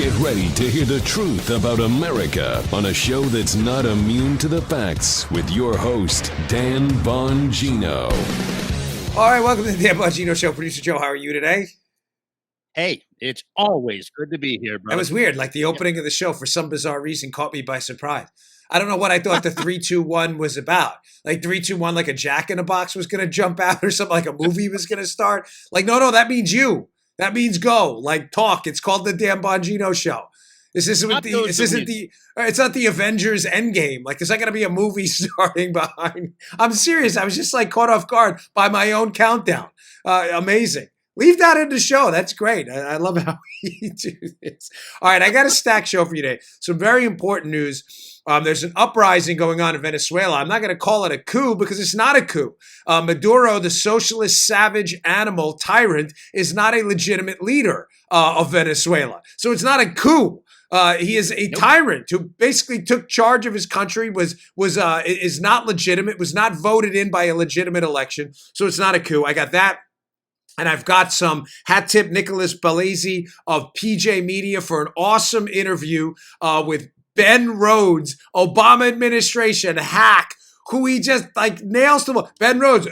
Get ready to hear the truth about America on a show that's not immune to the facts with your host, Dan Bongino. All right, welcome to the Dan Bongino Show. Producer Joe, how are you today? Hey, it's always good to be here, bro. That was weird. Like the opening of the show, for some bizarre reason, caught me by surprise. I don't know what I thought the 3-2-1 was about. Like 3-2-1, like a Jack in a Box was going to jump out or something, like a movie was going to start. Like, no, that means you. That means go. Like talk. It's called the Dan Bongino Show. It's not the Avengers Endgame. Like, there's not going to be a movie starting behind. I'm serious. I was just like caught off guard by my own countdown. Amazing. Leave that in the show. That's great. I love how we do this. All right, I got a stacked show for you today. Some very important news. There's an uprising going on in Venezuela. I'm not going to call it a coup because it's not a coup. Maduro, the socialist, savage, animal tyrant, is not a legitimate leader of Venezuela. So it's not a coup. He is a tyrant who basically took charge of his country, is not legitimate, was not voted in by a legitimate election. So it's not a coup. I got that. And I've got some hat tip Nicholas Balesi of PJ Media for an awesome interview with Ben Rhodes, Obama administration hack, who he just like nails to Ben Rhodes,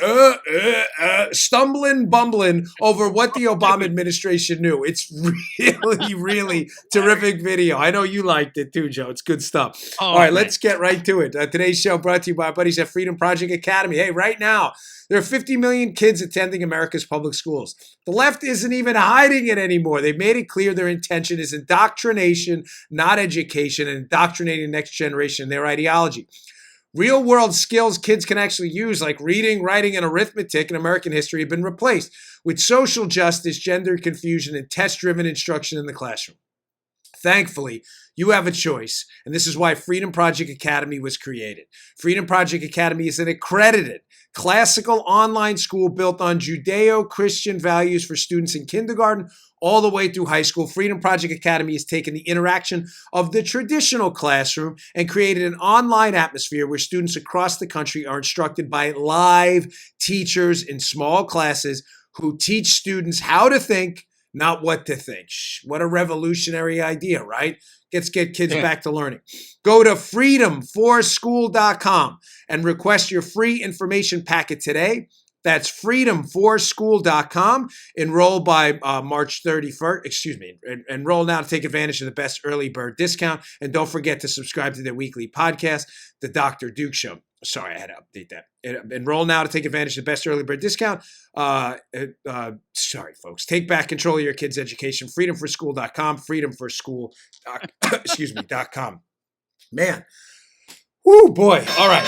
stumbling, bumbling over what the Obama administration knew. It's really, really terrific video. I know you liked it too, Joe. It's good stuff. All right, let's get right to it. Today's show brought to you by our buddies at Freedom Project Academy. Hey, right now, there are 50 million kids attending America's public schools. The left isn't even hiding it anymore. They've made it clear their intention is indoctrination, not education, and indoctrinating the next generation in their ideology. Real-world skills kids can actually use, like reading, writing, and arithmetic in American history, have been replaced with social justice, gender confusion, and test-driven instruction in the classroom. Thankfully, you have a choice, and this is why Freedom Project Academy was created. Freedom Project Academy is an accredited, classical online school built on Judeo-Christian values for students in kindergarten all the way through high school. Freedom Project Academy has taken the interaction of the traditional classroom and created an online atmosphere where students across the country are instructed by live teachers in small classes who teach students how to think, not what to think. What a revolutionary idea, right? Let's get kids back to learning. Go to freedomforschool.com and request your free information packet today. That's freedomforschool.com. Enroll by March 31st. Enroll now to take advantage of the best early bird discount. And don't forget to subscribe to their weekly podcast, The Dr. Duke Show. Sorry, I had to update that. Enroll now to take advantage of the best early bird discount. Sorry, folks. Take back control of your kids' education. Freedomforschool.com. Freedomforschool.com. Man. Whoo, boy. All right.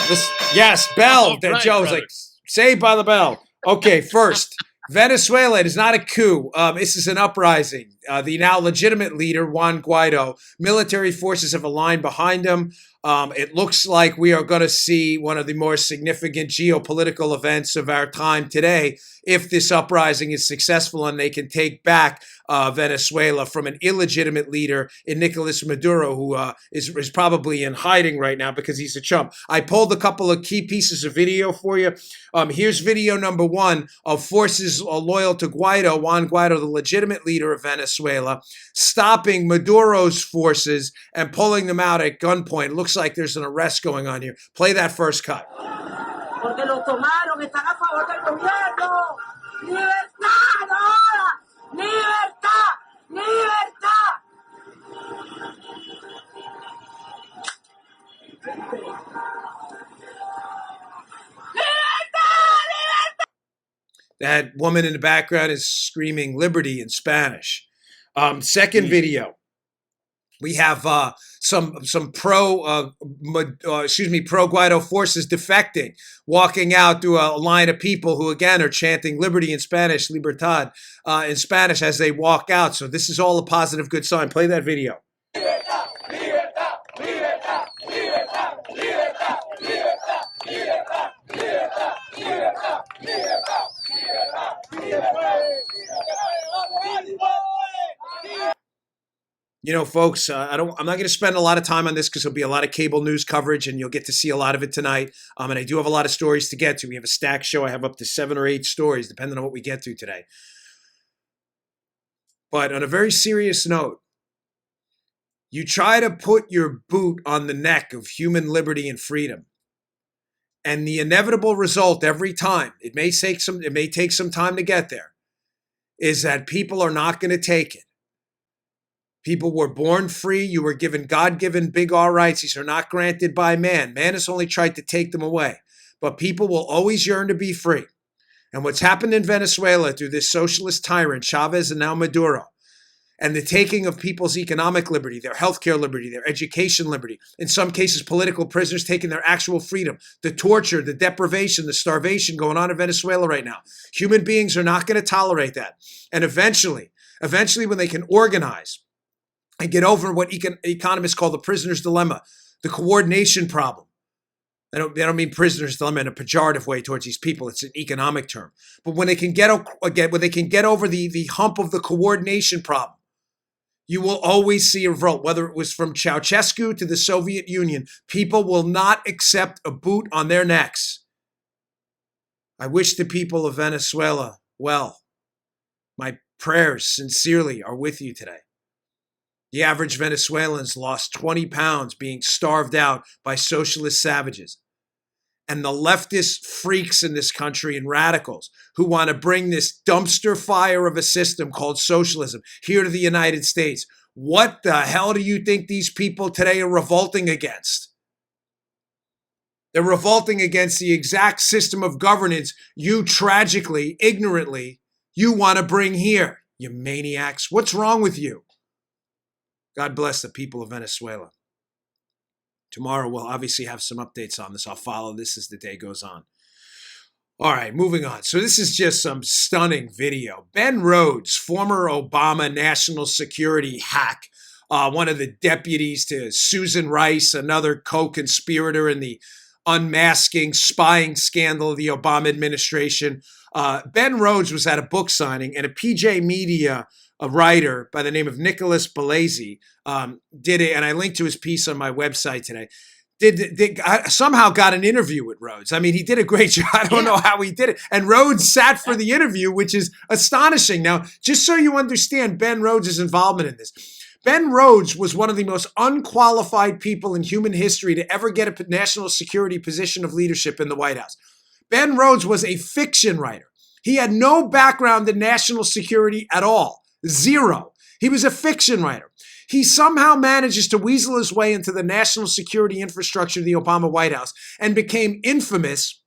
Yes, bell. That Joe was like, saved by the bell. Okay, first. Venezuela, it is not a coup. This is an uprising. The now legitimate leader, Juan Guaido, military forces have aligned behind him. It looks like we are going to see one of the more significant geopolitical events of our time today if this uprising is successful and they can take back Venezuela from an illegitimate leader in Nicolas Maduro, who is probably in hiding right now because he's a chump. I pulled a couple of key pieces of video for you. Here's video number one of forces loyal to Guaido, Juan Guaido, the legitimate leader of Venezuela, stopping Maduro's forces and pulling them out at gunpoint. It looks like there's an arrest going on here. Play that first cut. Porque los tomaron, están a favor del gobierno. ¡Libertad ahora! ¡Libertad! ¡Libertad! That woman in the background is screaming liberty in Spanish. Second video. We have some pro Guaido forces defecting, walking out through a line of people who again are chanting liberty in Spanish, libertad in Spanish as they walk out. So this is all a positive, good sign. Play that video. Libertad, libertad, libertad, libertad, libertad, libertad, libertad, libertad, libertad, libertad, libertad, libertad. You know, folks, I'm not going to spend a lot of time on this because there'll be a lot of cable news coverage and you'll get to see a lot of it tonight. And I do have a lot of stories to get to. We have a stacked show. I have up to 7 or 8 stories, depending on what we get to today. But on a very serious note, You try to put your boot on the neck of human liberty and freedom. And the inevitable result every time, it may take some time to get there, is that people are not going to take it. People were born free. You were given God-given big R rights. These are not granted by man. Man has only tried to take them away. But people will always yearn to be free. And what's happened in Venezuela through this socialist tyrant, Chavez and now Maduro, and the taking of people's economic liberty, their healthcare liberty, their education liberty, in some cases political prisoners taking their actual freedom, the torture, the deprivation, the starvation going on in Venezuela right now. Human beings are not going to tolerate that. And eventually when they can organize and get over what economists call the prisoner's dilemma, the coordination problem. They don't mean prisoner's dilemma in a pejorative way towards these people. It's an economic term. But when they can get over the hump of the coordination problem, you will always see a revolt, whether it was from Ceausescu to the Soviet Union. People will not accept a boot on their necks. I wish the people of Venezuela well. My prayers sincerely are with you today. The average Venezuelan's lost 20 pounds being starved out by socialist savages. And the leftist freaks in this country and radicals who want to bring this dumpster fire of a system called socialism here to the United States. What the hell do you think these people today are revolting against? They're revolting against the exact system of governance you tragically, ignorantly, you want to bring here, you maniacs. What's wrong with you? God bless the people of Venezuela. Tomorrow we'll obviously have some updates on this. I'll follow this as the day goes on. All right, moving on. So this is just some stunning video. Ben Rhodes, former Obama national security hack, one of the deputies to Susan Rice, another co-conspirator in the unmasking spying scandal of the Obama administration. Ben Rhodes was at a book signing, and a PJ Media a writer by the name of Nicholas Balesi did it, and I linked to his piece on my website today. Somehow got an interview with Rhodes. I mean, he did a great job. I don't know how he did it. And Rhodes sat for the interview, which is astonishing. Now, just so you understand Ben Rhodes' involvement in this. Ben Rhodes was one of the most unqualified people in human history to ever get a national security position of leadership in the White House. Ben Rhodes was a fiction writer. He had no background in national security at all. Zero. He was a fiction writer. He somehow manages to weasel his way into the national security infrastructure of the Obama White House and became infamous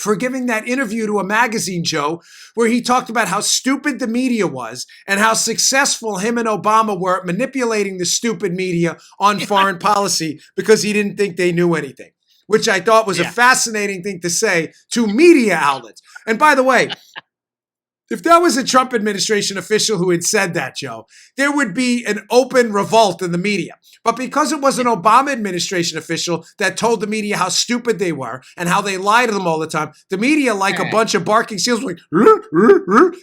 for giving that interview to a magazine, Joe, where he talked about how stupid the media was and how successful him and Obama were at manipulating the stupid media on foreign policy because he didn't think they knew anything, which I thought was a fascinating thing to say to media outlets. And by the way, if that was a Trump administration official who had said that, Joe, there would be an open revolt in the media. But because it was an Obama administration official that told the media how stupid they were and how they lie to them all the time, the media, like a bunch of barking seals, like,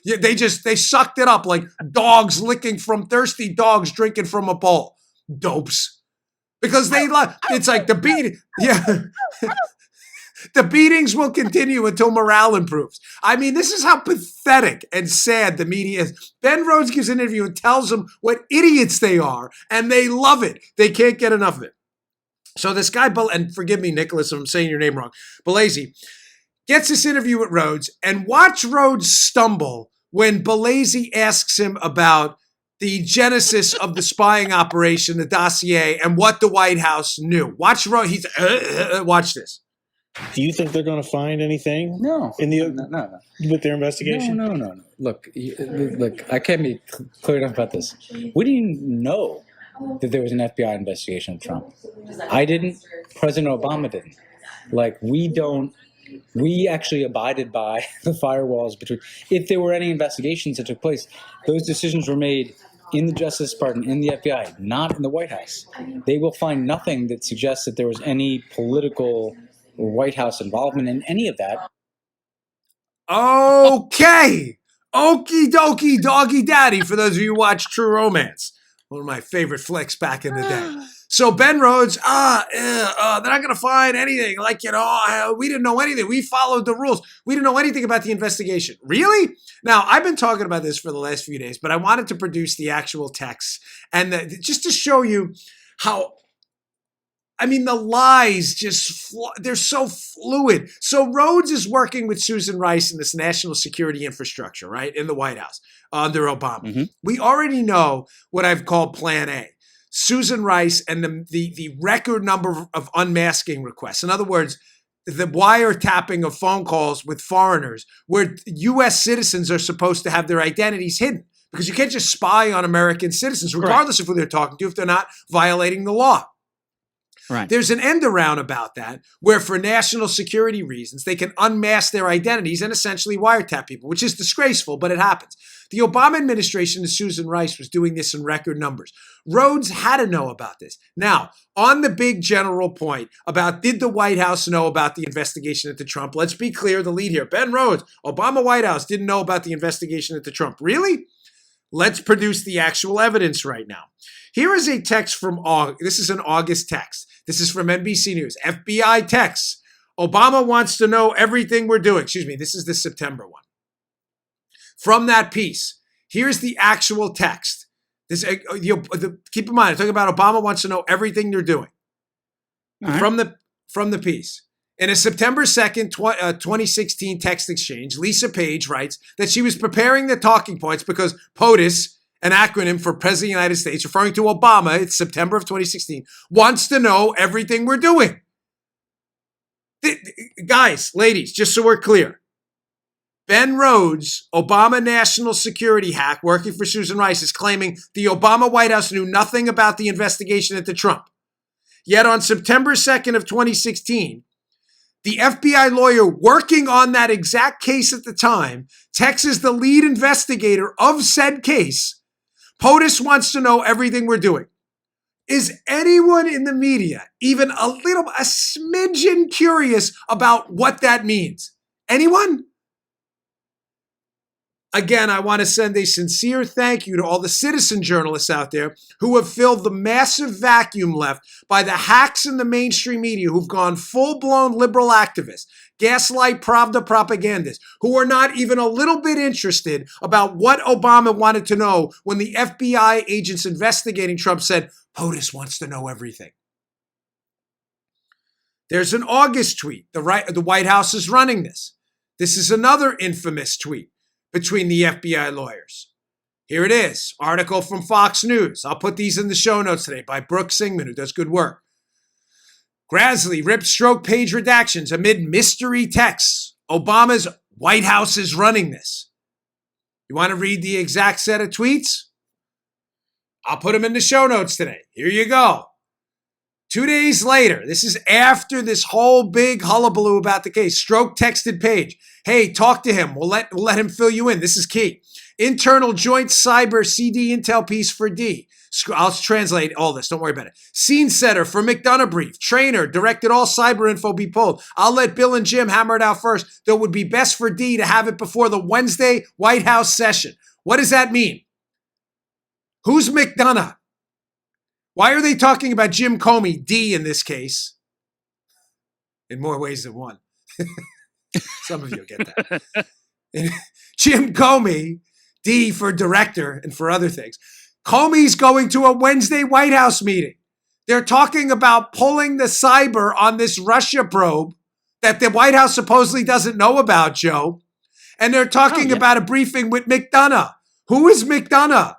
they sucked it up like dogs licking from thirsty dogs drinking from a bowl. Dopes. Because they lie. It's like the beat. Yeah. The beatings will continue until morale improves. I mean, this is how pathetic and sad the media is. Ben Rhodes gives an interview and tells them what idiots they are, and they love it. They can't get enough of it. So this guy, and forgive me, Nicholas, if I'm saying your name wrong, Balesi, gets this interview with Rhodes, and watch Rhodes stumble when Balesi asks him about the genesis of the spying operation, the dossier, and what the White House knew. Watch Rhodes. Watch this. Do you think they're going to find anything? No. No. With their investigation? No. Look, I can't be clear enough about this. We didn't know that there was an FBI investigation of Trump. I didn't. President Obama didn't. We actually abided by the firewalls between. If there were any investigations that took place, those decisions were made in the Justice Department, in the FBI, not in the White House. They will find nothing that suggests that there was any political White House involvement in any of that. Okay. Okie dokie doggy daddy for those of you who watch True Romance. One of my favorite flicks back in the day. So Ben Rhodes, they're not going to find anything. Like, we didn't know anything. We followed the rules. We didn't know anything about the investigation. Really? Now, I've been talking about this for the last few days, but I wanted to produce the actual text and just to show you how, the lies they're so fluid. So Rhodes is working with Susan Rice in this national security infrastructure, right, in the White House under Obama. Mm-hmm. We already know what I've called Plan A. Susan Rice and the record number of unmasking requests. In other words, the wiretapping of phone calls with foreigners where U.S. citizens are supposed to have their identities hidden because you can't just spy on American citizens, regardless of who they're talking to, if they're not violating the law. Right. There's an end around about that where for national security reasons, they can unmask their identities and essentially wiretap people, which is disgraceful, but it happens. The Obama administration and Susan Rice was doing this in record numbers. Rhodes had to know about this. Now, on the big general point about did the White House know about the investigation into Trump, let's be clear, the lead here. Ben Rhodes, Obama White House didn't know about the investigation into Trump. Really? Let's produce the actual evidence right now. Here is a text from August. This is an August text. This is from NBC News. FBI text. Obama wants to know everything we're doing. Excuse me, this is the September one. From that piece, here's the actual text. Keep in mind, I'm talking about Obama wants to know everything they're doing. Right. From the piece. In a September 2nd, 2016 text exchange, Lisa Page writes that she was preparing the talking points because POTUS, an acronym for President of the United States, referring to Obama, it's September of 2016, wants to know everything we're doing. Guys, ladies, just so we're clear, Ben Rhodes, Obama national security hack working for Susan Rice, is claiming the Obama White House knew nothing about the investigation into Trump. Yet on September 2nd of 2016, the FBI lawyer working on that exact case at the time texts the lead investigator of said case, POTUS wants to know everything we're doing. Is anyone in the media even a smidgen curious about what that means? Anyone? Again, I want to send a sincere thank you to all the citizen journalists out there who have filled the massive vacuum left by the hacks in the mainstream media who've gone full-blown liberal activists, gaslight Pravda propagandists, who are not even a little bit interested about what Obama wanted to know when the FBI agents investigating Trump said, POTUS wants to know everything. There's an August tweet. The White House is running this. This is another infamous tweet between the FBI lawyers. Here it is, article from Fox News. I'll put these in the show notes today by Brooke Singman, who does good work. Grassley ripped stroke page redactions amid mystery texts. Obama's White House is running this. You want to read the exact set of tweets? I'll put them in the show notes today. Here you go. 2 days later, this is after this whole big hullabaloo about the case. Stroke texted Page, hey, talk to him. We'll let him fill you in. This is key. Internal Joint Cyber CD Intel piece for D. I'll translate all this. Don't worry about it. Scene setter for McDonough brief. Trainer directed all cyber info be pulled. I'll let Bill and Jim hammer it out first, though it would be best for D to have it before the Wednesday White House session. What does that mean? Who's McDonough? Why are they talking about Jim Comey, D in this case? In more ways than one. Some of you will get that. Jim Comey, D for director and for other things. Comey's going to a Wednesday White House meeting. They're talking about pulling the cyber on this Russia probe that the White House supposedly doesn't know about, Joe. And they're talking about a briefing with McDonough. Who is McDonough?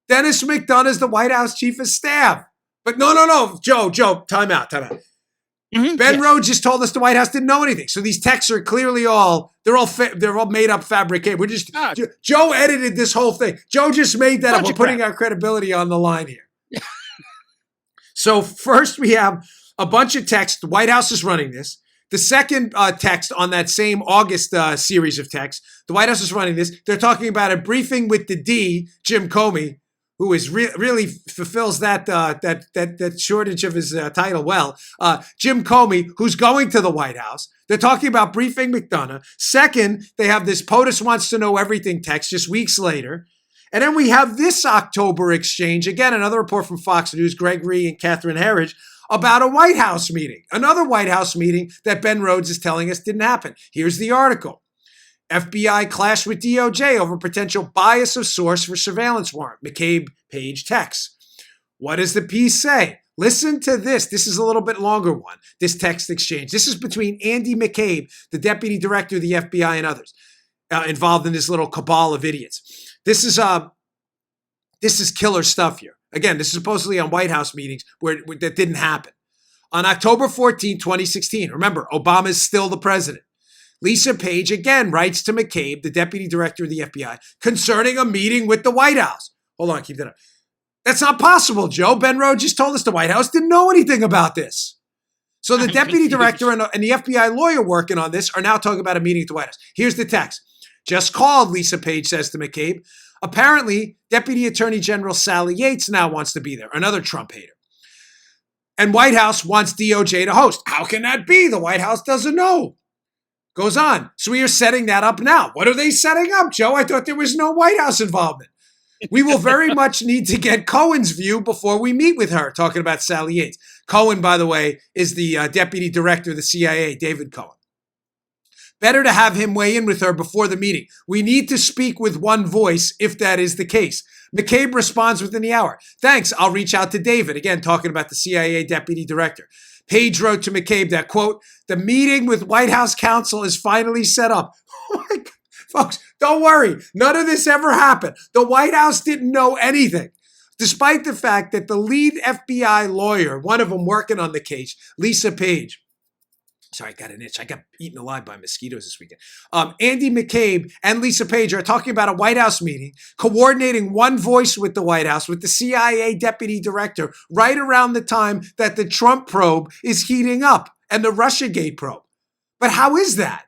Dennis McDonough is the White House chief of staff. But no, Joe, time out. Mm-hmm. Ben Rhodes just told us the White House didn't know anything. So these texts are clearly they're all made up, fabricated. We're just Joe edited this whole thing. Joe just made that up. We're putting our credibility on the line here. So first we have a bunch of texts. The White House is running this. The second text on that same August series of texts, the White House is running this. They're talking about a briefing with the D, Jim Comey, who is really fulfills that shortage of his title well. Jim Comey, who's going to the White House. They're talking about briefing McDonough. Second, they have this POTUS wants to know everything text just weeks later. And then we have this October exchange, again, another report from Fox News, Gregory and Catherine Herridge, about a White House meeting, another White House meeting that Ben Rhodes is telling us didn't happen. Here's the article. FBI clashed with DOJ over potential bias of source for surveillance warrant. McCabe page text. What does the piece say? Listen to this. This is a little bit longer one, this text exchange. This is between Andy McCabe, the deputy director of the FBI, and others involved in this little cabal of idiots. This is killer stuff here. Again, this is supposedly on White House meetings where that didn't happen. On October 14, 2016, remember, Obama is still the president. Lisa Page again writes to McCabe, the deputy director of the FBI, concerning a meeting with the White House. Hold on, keep that up. That's not possible, Joe. Ben Rhodes just told us the White House didn't know anything about this. So the deputy director and the FBI lawyer working on this are now talking about a meeting at the White House. Here's the text. Just called, Lisa Page says to McCabe. Apparently, Deputy Attorney General Sally Yates now wants to be there, another Trump hater. And White House wants DOJ to host. How can that be? The White House doesn't know. Goes on. So we are setting that up now. What are they setting up, Joe? I thought there was no White House involvement. We will very much need to get Cohen's view before we meet with her, talking about Sally Yates. Cohen, by the way, is the deputy director of the CIA, David Cohen. Better to have him weigh in with her before the meeting. We need to speak with one voice if that is the case. McCabe responds within the hour. Thanks, I'll reach out to David. Again, talking about the CIA deputy director. Page wrote to McCabe that, quote, the meeting with White House counsel is finally set up. Oh my God. Folks, don't worry. None of this ever happened. The White House didn't know anything, despite the fact that the lead FBI lawyer, one of them working on the case, Lisa Page, sorry, I got an itch. I got eaten alive by mosquitoes this weekend. Andy McCabe and Lisa Page are talking about a White House meeting, coordinating one voice with the White House, with the CIA deputy director, right around the time that the Trump probe is heating up and the Russiagate probe. But how is that?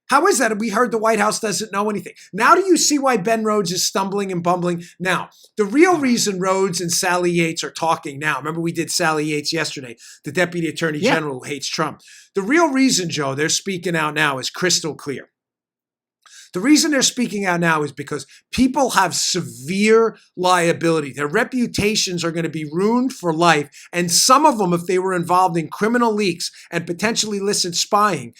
How is that? We heard the White House doesn't know anything. Now do you see why Ben Rhodes is stumbling and bumbling? Now, the real reason Rhodes and Sally Yates are talking now, remember we did Sally Yates yesterday, the Deputy Attorney General who hates Trump. The real reason, Joe, they're speaking out now is crystal clear. The reason they're speaking out now is because people have severe liability. Their reputations are going to be ruined for life. And some of them, if they were involved in criminal leaks and potentially illicit spying,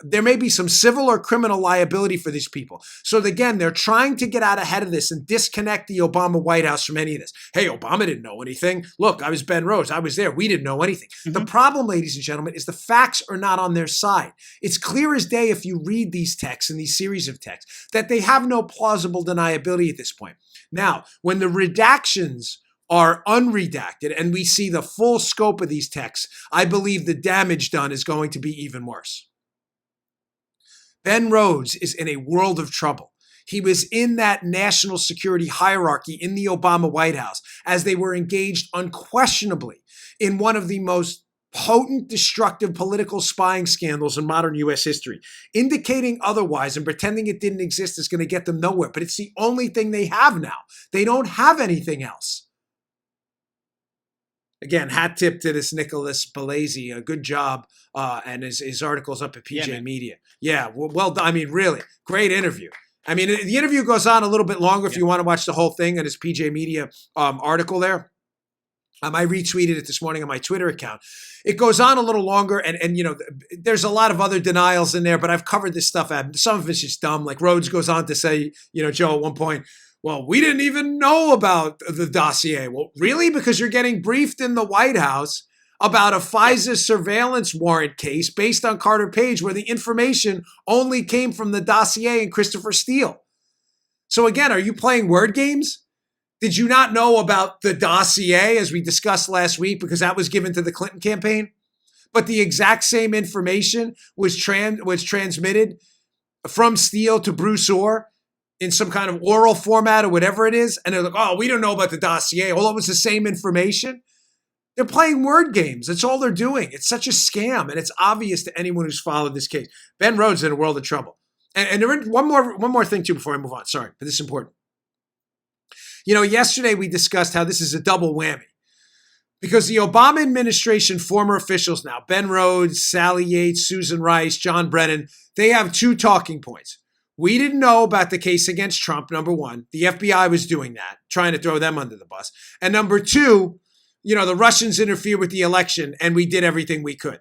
there may be some civil or criminal liability for these people. So again, they're trying to get out ahead of this and disconnect the Obama White House from any of this. Hey, Obama didn't know anything. Look, I was Ben Rhodes. I was there. We didn't know anything. Mm-hmm. The problem, ladies and gentlemen, is the facts are not on their side. It's clear as day if you read these texts and these series of texts that they have no plausible deniability at this point. Now, when the redactions are unredacted and we see the full scope of these texts, I believe the damage done is going to be even worse. Ben Rhodes is in a world of trouble. He was in that national security hierarchy in the Obama White House as they were engaged unquestionably in one of the most potent, destructive political spying scandals in modern U.S. history. Indicating otherwise and pretending it didn't exist is going to get them nowhere, but it's the only thing they have now. They don't have anything else. Again, hat tip to this Nicholas Balesi. A good job. And his article's up at PJ Media. Yeah, well done. I mean, really, great interview. I mean, the interview goes on a little bit longer if you want to watch the whole thing and his PJ Media article there. I retweeted it this morning on my Twitter account. It goes on a little longer, and you know, there's a lot of other denials in there, but I've covered this stuff. Some of it's just dumb. Like Rhodes goes on to say, you know, Joe, at one point, well, we didn't even know about the dossier. Well, really? Because you're getting briefed in the White House about a FISA surveillance warrant case based on Carter Page, where the information only came from the dossier and Christopher Steele. So again, are you playing word games? Did you not know about the dossier, as we discussed last week, because that was given to the Clinton campaign? But the exact same information was transmitted from Steele to Bruce Orr in some kind of oral format or whatever it is. And they're like, oh, we don't know about the dossier. Well, it was the same information. They're playing word games. That's all they're doing. It's such a scam. And it's obvious to anyone who's followed this case. Ben Rhodes is in a world of trouble. And there is one more thing too before I move on. Sorry, but this is important. You know, yesterday we discussed how this is a double whammy. Because the Obama administration former officials now, Ben Rhodes, Sally Yates, Susan Rice, John Brennan, they have two talking points. We didn't know about the case against Trump, number one. The FBI was doing that, trying to throw them under the bus. And number two, the Russians interfered with the election, and we did everything we could.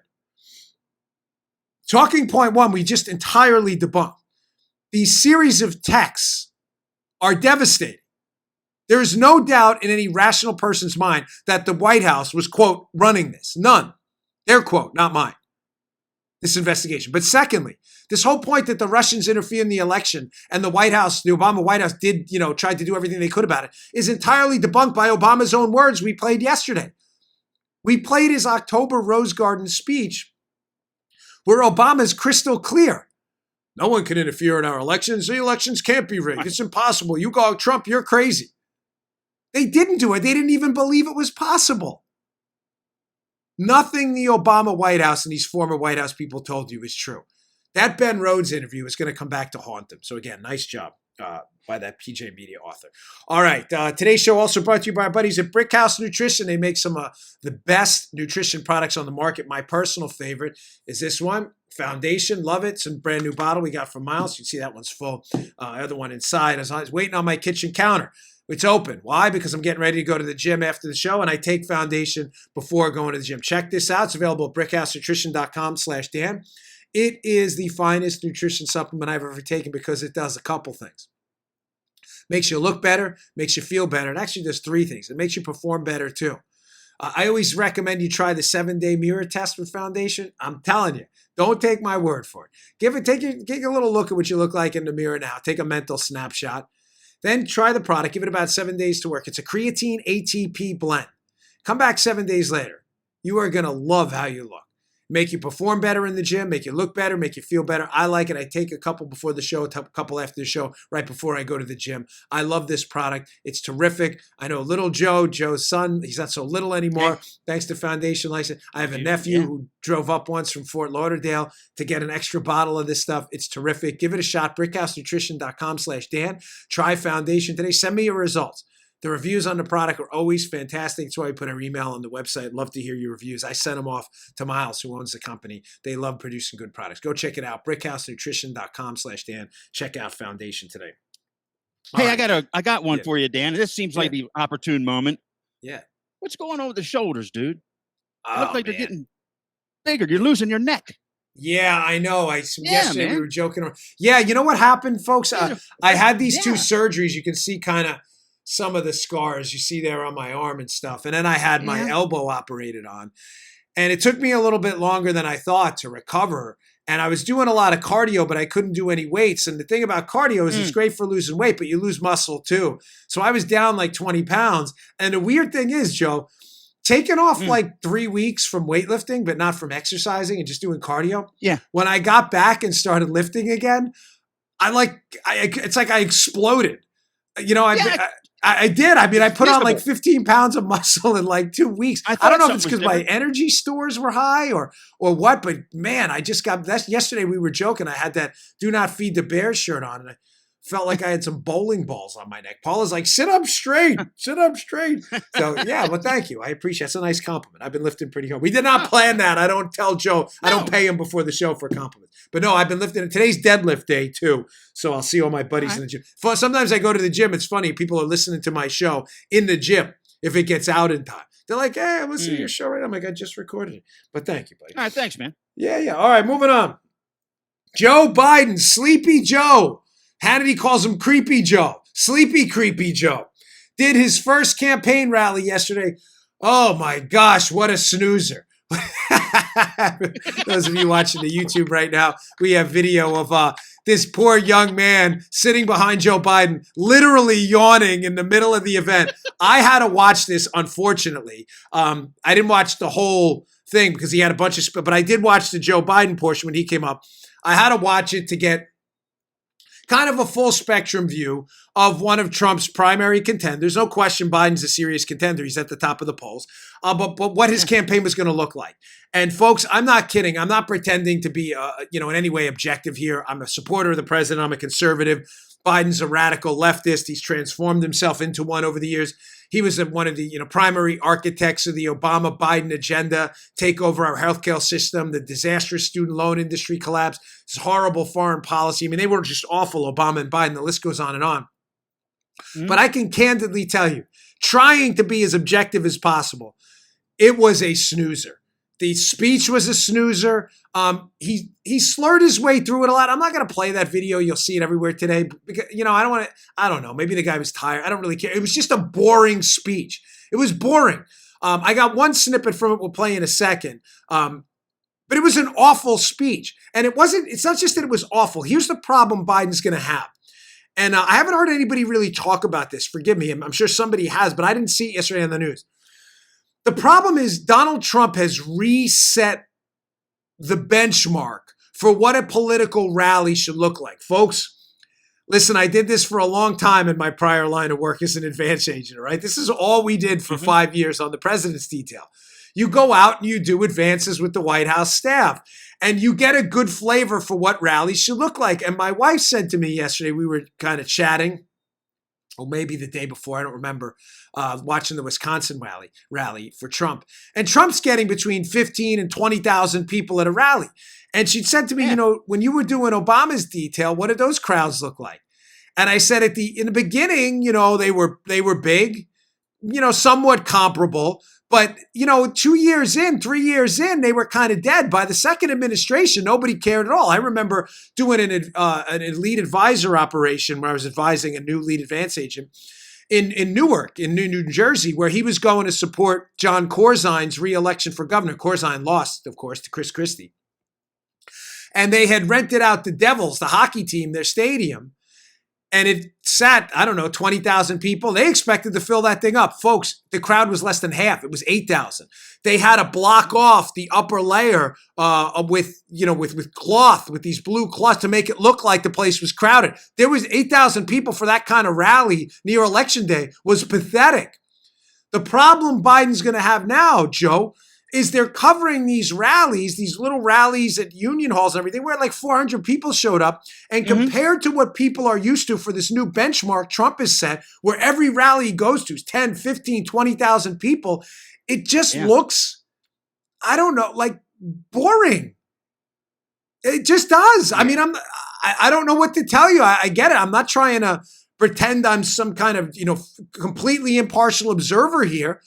Talking point one, we just entirely debunked. These series of texts are devastating. There is no doubt in any rational person's mind that the White House was, quote, running this. None. Their quote, not mine. This investigation. But secondly, this whole point that the Russians interfered in the election and the Obama White House did, tried to do everything they could about it is entirely debunked by Obama's own words we played yesterday. We played his October Rose Garden speech where Obama is crystal clear. No one can interfere in our elections. The elections can't be rigged. It's impossible. You go, Trump, you're crazy. They didn't do it. They didn't even believe it was possible. Nothing the Obama White House and these former White House people told you is true. That Ben Rhodes interview is going to come back to haunt them. So again, nice job by that PJ Media author. All right. Today's show also brought to you by our buddies at Brickhouse Nutrition. They make some of the best nutrition products on the market. My personal favorite is this one, Foundation. Love it. It's a brand new bottle we got from Miles. You can see that one's full. Other one inside. As I was waiting on my kitchen counter. It's open. Why? Because I'm getting ready to go to the gym after the show, and I take Foundation before going to the gym. Check this out. It's available at brickhousenutrition.com/Dan. It is the finest nutrition supplement I've ever taken because it does a couple things. Makes you look better, makes you feel better. It actually does three things. It makes you perform better too. I always recommend you try the 7-day mirror test with Foundation. I'm telling you, don't take my word for it. Take a little look at what you look like in the mirror now. Take a mental snapshot. Then try the product. Give it about 7 days to work. It's a creatine ATP blend. Come back 7 days later. You are going to love how you look. Make you perform better in the gym, make you look better, make you feel better. I like it. I take a couple before the show, a couple after the show, right before I go to the gym. I love this product. It's terrific. I know little Joe's son, he's not so little anymore, thanks to Foundation License. I have a nephew who drove up once from Fort Lauderdale to get an extra bottle of this stuff. It's terrific. Give it a shot. brickhousenutrition.com/Dan. Try Foundation today. Send me your results. The reviews on the product are always fantastic. That's why we put our email on the website. Love to hear your reviews. I sent them off to Miles, who owns the company. They love producing good products. Go check it out. brickhousenutrition.com/Dan. Check out Foundation today. Hey, right. I got one for you, Dan. This seems like the opportune moment. Yeah. What's going on with the shoulders, dude? It looks like they're getting bigger. You're losing your neck. Yeah, I know. Yesterday we were joking around. Yeah, you know what happened, folks? I had these two surgeries. You can see kind of some of the scars you see there on my arm and stuff. And then I had my elbow operated on. And it took me a little bit longer than I thought to recover. And I was doing a lot of cardio, but I couldn't do any weights. And the thing about cardio is it's great for losing weight, but you lose muscle too. So I was down like 20 pounds. And the weird thing is, Joe, taking off like 3 weeks from weightlifting, but not from exercising and just doing cardio. Yeah. When I got back and started lifting again, it's like I exploded. I did. I mean, I put on like 15 pounds of muscle in like 2 weeks. I don't know if it's because my energy stores were high or what, but man, I just got that. Yesterday we were joking. I had that "Do Not Feed the Bears" shirt on, and I felt like I had some bowling balls on my neck. Paula's like, "Sit up straight, sit up straight." So yeah, well, thank you. I appreciate it. It's a nice compliment. I've been lifting pretty hard. We did not plan that. I don't tell Joe. I don't pay him before the show for compliments. But no, I've been lifting. Today's deadlift day too. So I'll see all my buddies in the gym. Sometimes I go to the gym. It's funny. People are listening to my show in the gym if it gets out in time. They're like, "Hey, I'm listening to your show right now." I'm like, "I just recorded it." But thank you, buddy. All right, thanks, man. Yeah. All right, moving on. Joe Biden, Sleepy Joe. Hannity calls him Creepy Joe. Sleepy Creepy Joe. Did his first campaign rally yesterday. Oh my gosh, what a snoozer. Those of you watching the YouTube right now, we have video of this poor young man sitting behind Joe Biden, literally yawning in the middle of the event. I had to watch this, unfortunately. I didn't watch the whole thing because he had a bunch of, but I did watch the Joe Biden portion when he came up. I had to watch it to get kind of a full spectrum view of one of Trump's primary contenders. No question Biden's a serious contender. He's at the top of the polls. But what his campaign was going to look like. And folks, I'm not kidding. I'm not pretending to be, in any way objective here. I'm a supporter of the president. I'm a conservative. Biden's a radical leftist. He's transformed himself into one over the years. He was one of the primary architects of the Obama-Biden agenda, take over our healthcare system, the disastrous student loan industry collapse, this horrible foreign policy. I mean, they were just awful, Obama and Biden. The list goes on and on. Mm-hmm. But I can candidly tell you, trying to be as objective as possible, it was a snoozer. The speech was a snoozer. He slurred his way through it a lot. I'm not going to play that video. You'll see it everywhere today. Because, I don't know. Maybe the guy was tired. I don't really care. It was just a boring speech. It was boring. I got one snippet from it we'll play in a second. But it was an awful speech. And it's not just that it was awful. Here's the problem Biden's going to have. And I haven't heard anybody really talk about this. Forgive me. I'm sure somebody has, but I didn't see it yesterday on the news. The problem is Donald Trump has reset the benchmark for what a political rally should look like. Folks, listen, I did this for a long time in my prior line of work as an advance agent, right? This is all we did for 5 years on the president's detail. You go out and you do advances with the White House staff, and you get a good flavor for what rallies should look like. And my wife said to me yesterday, we were kind of chatting, or maybe the day before, I don't remember, watching the Wisconsin rally for Trump. And Trump's getting between 15 and 20,000 people at a rally. And she said to me, when you were doing Obama's detail, what did those crowds look like? And I said in the beginning, they were big, somewhat comparable. But, 2 years in, 3 years in, they were kind of dead. By the second administration, nobody cared at all. I remember doing an elite advisor operation where I was advising a new lead advance agent in Newark, in New Jersey, where he was going to support John Corzine's reelection for governor. Corzine lost, of course, to Chris Christie. And they had rented out the Devils, the hockey team, their stadium. And it sat, 20,000 people. They expected to fill that thing up. Folks, the crowd was less than half. It was 8,000. They had to block off the upper layer with cloth, with these blue cloths to make it look like the place was crowded. There was 8,000 people for that kind of rally near Election Day. Was pathetic. The problem Biden's going to have now, Joe, is they're covering these rallies, these little rallies at union halls and everything, where like 400 people showed up. And compared to what people are used to for this new benchmark Trump has set, where every rally he goes to is 10, 15, 20,000 people, it just looks, like boring. It just does. Yeah. I mean, I don't know what to tell you. I get it. I'm not trying to pretend I'm some kind of, completely impartial observer here,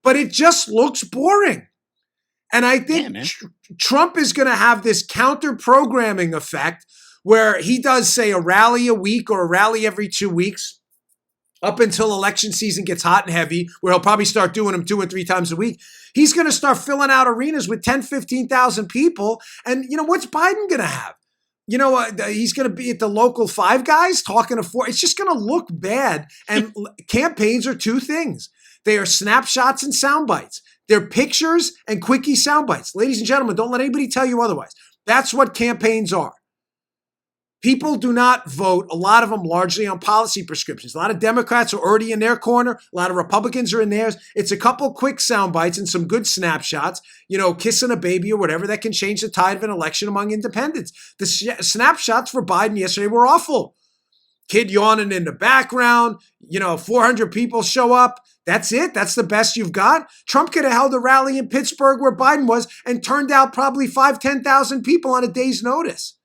but it just looks boring. And I think Trump is going to have this counter-programming effect where he does, say, a rally a week or a rally every 2 weeks up until election season gets hot and heavy, where he'll probably start doing them 2 and 3 times a week. He's going to start filling out arenas with 10, 15,000 people. And, what's Biden going to have? He's going to be at the local Five Guys talking to four. It's just going to look bad. And campaigns are two things. They are snapshots and sound bites. They're pictures and quickie sound bites. Ladies and gentlemen, don't let anybody tell you otherwise. That's what campaigns are. People do not vote, a lot of them largely on policy prescriptions. A lot of Democrats are already in their corner. A lot of Republicans are in theirs. It's a couple quick sound bites and some good snapshots, kissing a baby or whatever that can change the tide of an election among independents. The snapshots for Biden yesterday were awful. Kid yawning in the background, 400 people show up. That's it. That's the best you've got. Trump could have held a rally in Pittsburgh where Biden was and turned out probably 5,000, 10,000 people on a day's notice.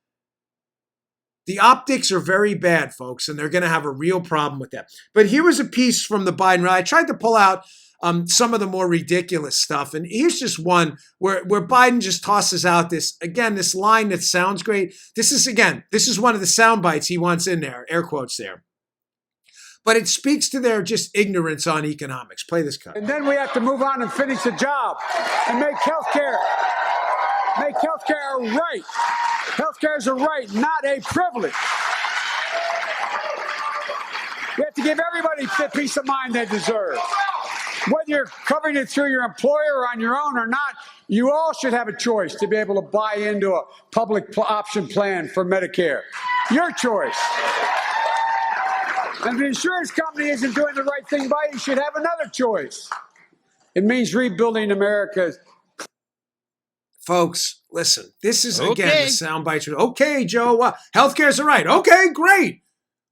The optics are very bad, folks, and they're going to have a real problem with that. But here was a piece from the Biden rally. I tried to pull out some of the more ridiculous stuff. And here's just one where Biden just tosses out this line that sounds great. This is one of the sound bites he wants in there, air quotes there. But it speaks to their just ignorance on economics. Play this cut. And then we have to move on and finish the job and make healthcare a right. Healthcare is a right, not a privilege. We have to give everybody the peace of mind they deserve. Whether you're covering it through your employer or on your own or not, you all should have a choice to be able to buy into a public option plan for Medicare. Your choice. And if the insurance company isn't doing the right thing by you, you should have another choice. It means rebuilding America. Folks, listen, this is, again, the sound bites. Okay, Joe, healthcare's a right. Okay, great.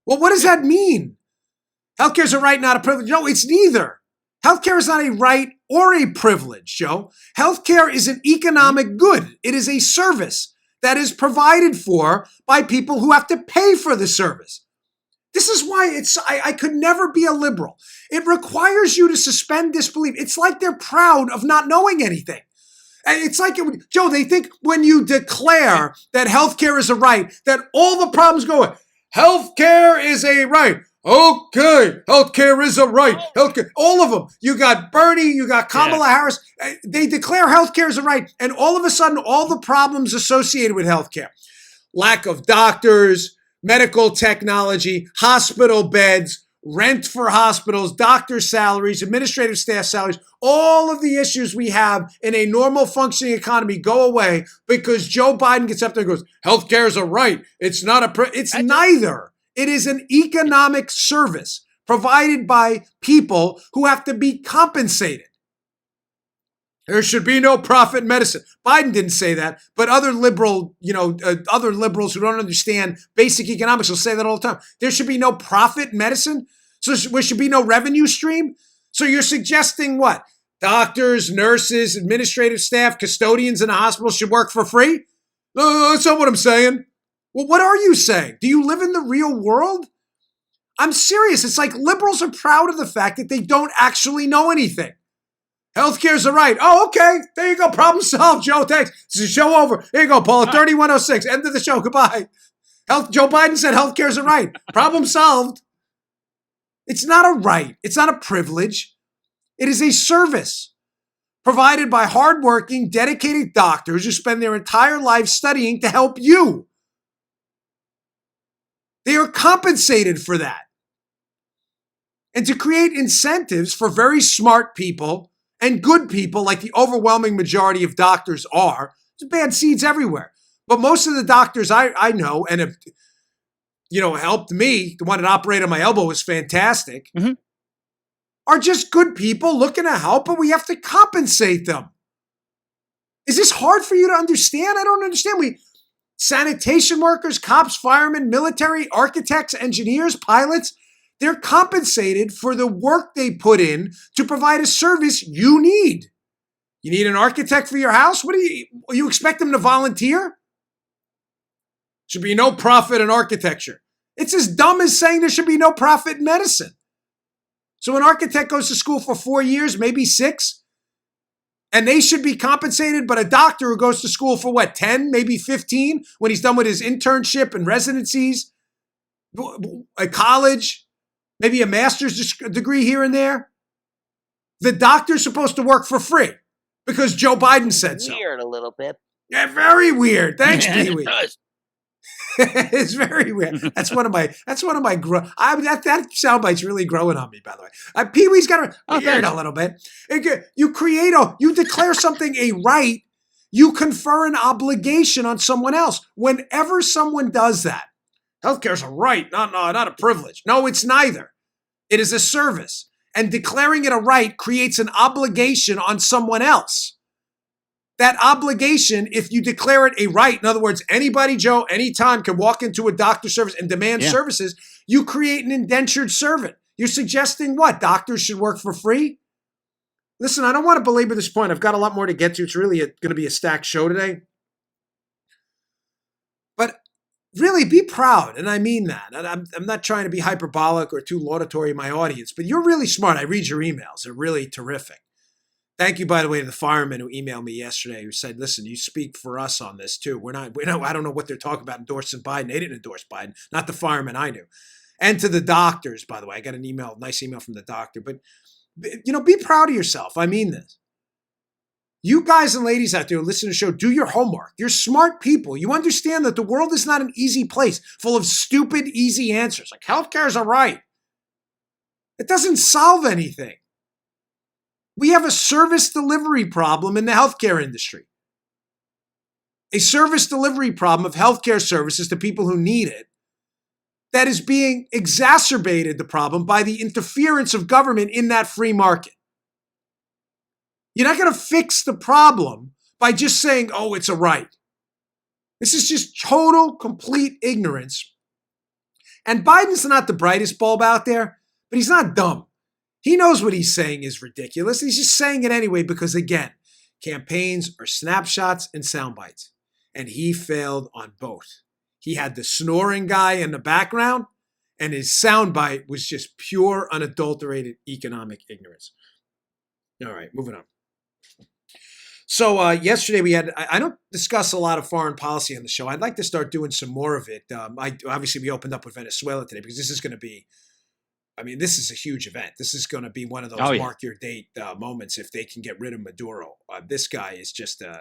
Well, what does that mean? Healthcare is a right, not a privilege. No, it's neither. Healthcare is not a right or a privilege, Joe. Healthcare is an economic good. It is a service that is provided for by people who have to pay for the service. This is why I could never be a liberal. It requires you to suspend disbelief. It's like they're proud of not knowing anything. It's like, Joe, they think when you declare that healthcare is a right, that all the problems go away. Healthcare is a right. Okay, healthcare is a right. Healthcare, all of them. You got Bernie, you got Kamala Harris. They declare healthcare is a right, and all of a sudden, all the problems associated with healthcare, lack of doctors, medical technology, hospital beds, rent for hospitals, doctor salaries, administrative staff salaries, all of the issues we have in a normal functioning economy go away because Joe Biden gets up there and goes, healthcare is a right. It's not it's neither. It is an economic service provided by people who have to be compensated. There should be no profit medicine. Biden didn't say that, but other liberals who don't understand basic economics will say that all the time. There should be no profit medicine. So there should be no revenue stream. So you're suggesting what? Doctors, nurses, administrative staff, custodians in a hospital should work for free? No, that's not what I'm saying. Well, what are you saying? Do you live in the real world? I'm serious. It's like liberals are proud of the fact that they don't actually know anything. Healthcare's a right. Oh, okay. There you go. Problem solved, Joe. Thanks. It's the show over. Here you go, Paula. 3106. End of the show. Goodbye. Joe Biden said healthcare's a right. Problem solved. It's not a right. It's not a privilege. It is a service provided by hardworking, dedicated doctors who spend their entire life studying to help you. They are compensated for that. And to create incentives for very smart people and good people, like the overwhelming majority of doctors are, there's bad seeds everywhere. But most of the doctors I know and have, helped me, the one that operated on my elbow was fantastic, are just good people looking to help, but we have to compensate them. Is this hard for you to understand? I don't understand. Sanitation workers, cops, firemen, military, architects, engineers, pilots, they're compensated for the work they put in to provide a service you need. You need an architect for your house? You expect them to volunteer? Should be no profit in architecture. It's as dumb as saying there should be no profit in medicine. So an architect goes to school for 4 years, maybe 6, and they should be compensated, but a doctor who goes to school for 10, maybe 15, when he's done with his internship and residencies, a college, maybe a master's degree here and there, the doctor's supposed to work for free because Joe Biden said so. Weird a little bit. Yeah, very weird. Thanks, Pee-wee. It does. It's very weird. That's one of my that soundbite's really growing on me, by the way. Pee-wee's got weird a little bit. You declare something a right, you confer an obligation on someone else. Whenever someone does that, healthcare's a right, not a privilege. No, it's neither. It is a service. And declaring it a right creates an obligation on someone else. That obligation, if you declare it a right, in other words, anybody, Joe, anytime can walk into a doctor's service and demand services, you create an indentured servant. You're suggesting what? Doctors should work for free? Listen, I don't want to belabor this point. I've got a lot more to get to. It's really going to be a stacked show today. But really, be proud, and I mean that. And I'm not trying to be hyperbolic or too laudatory in my audience, but you're really smart. I read your emails. They're really terrific. Thank you, by the way, to the firemen who emailed me yesterday who said, listen, you speak for us on this too. I don't know what they're talking about endorsing Biden. They didn't endorse Biden, not the firemen I knew. And to the doctors, by the way, I got an email, nice email from the doctor. But, be proud of yourself. I mean this. You guys and ladies out there who listen to the show, do your homework. You're smart people. You understand that the world is not an easy place full of stupid, easy answers. Like healthcare is a right. It doesn't solve anything. We have a service delivery problem in the healthcare industry. A service delivery problem of healthcare services to people who need it that is being exacerbated, the problem, by the interference of government in that free market. You're not going to fix the problem by just saying, oh, it's a right. This is just total, complete ignorance And Biden's not the brightest bulb out there, but he's not dumb. He knows what he's saying is ridiculous. He's just saying it anyway because, again, campaigns are snapshots and sound bites. And he failed on both. He had the snoring guy in the background, and his soundbite was just pure, unadulterated economic ignorance. All right, moving on. So yesterday we had, I don't discuss a lot of foreign policy on the show. I'd like to start doing some more of it. Obviously, we opened up with Venezuela today because this is going to be, this is a huge event. This is going to be one of those mark your date moments if they can get rid of Maduro. This guy is just, an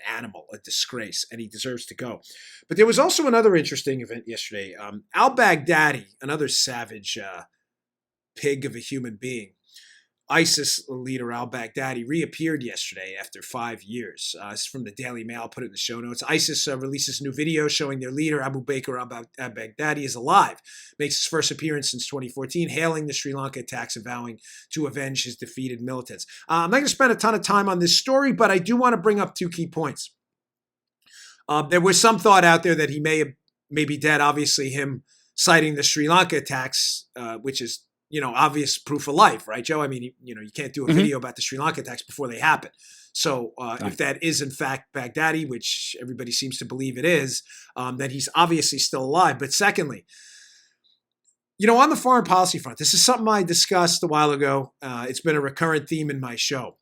animal, a disgrace, and he deserves to go. But there was also another interesting event yesterday. Al-Baghdadi, another savage pig of a human being, ISIS leader al-Baghdadi reappeared yesterday after 5 years. It's from the Daily Mail. I'll put it in the show notes. ISIS releases new video showing their leader, Abu Bakr al-Baghdadi, is alive. Makes his first appearance since 2014, hailing the Sri Lanka attacks and vowing to avenge his defeated militants. I'm not going to spend a ton of time on this story, but I do want to bring up 2 key points. There was some thought out there that he may be dead. Obviously, him citing the Sri Lanka attacks, which is obvious proof of life, right, Joe? You can't do a video about the Sri Lanka attacks before they happen. So if that is in fact Baghdadi, which everybody seems to believe it is, then he's obviously still alive. But secondly, on the foreign policy front, this is something I discussed a while ago. It's been a recurrent theme in my show.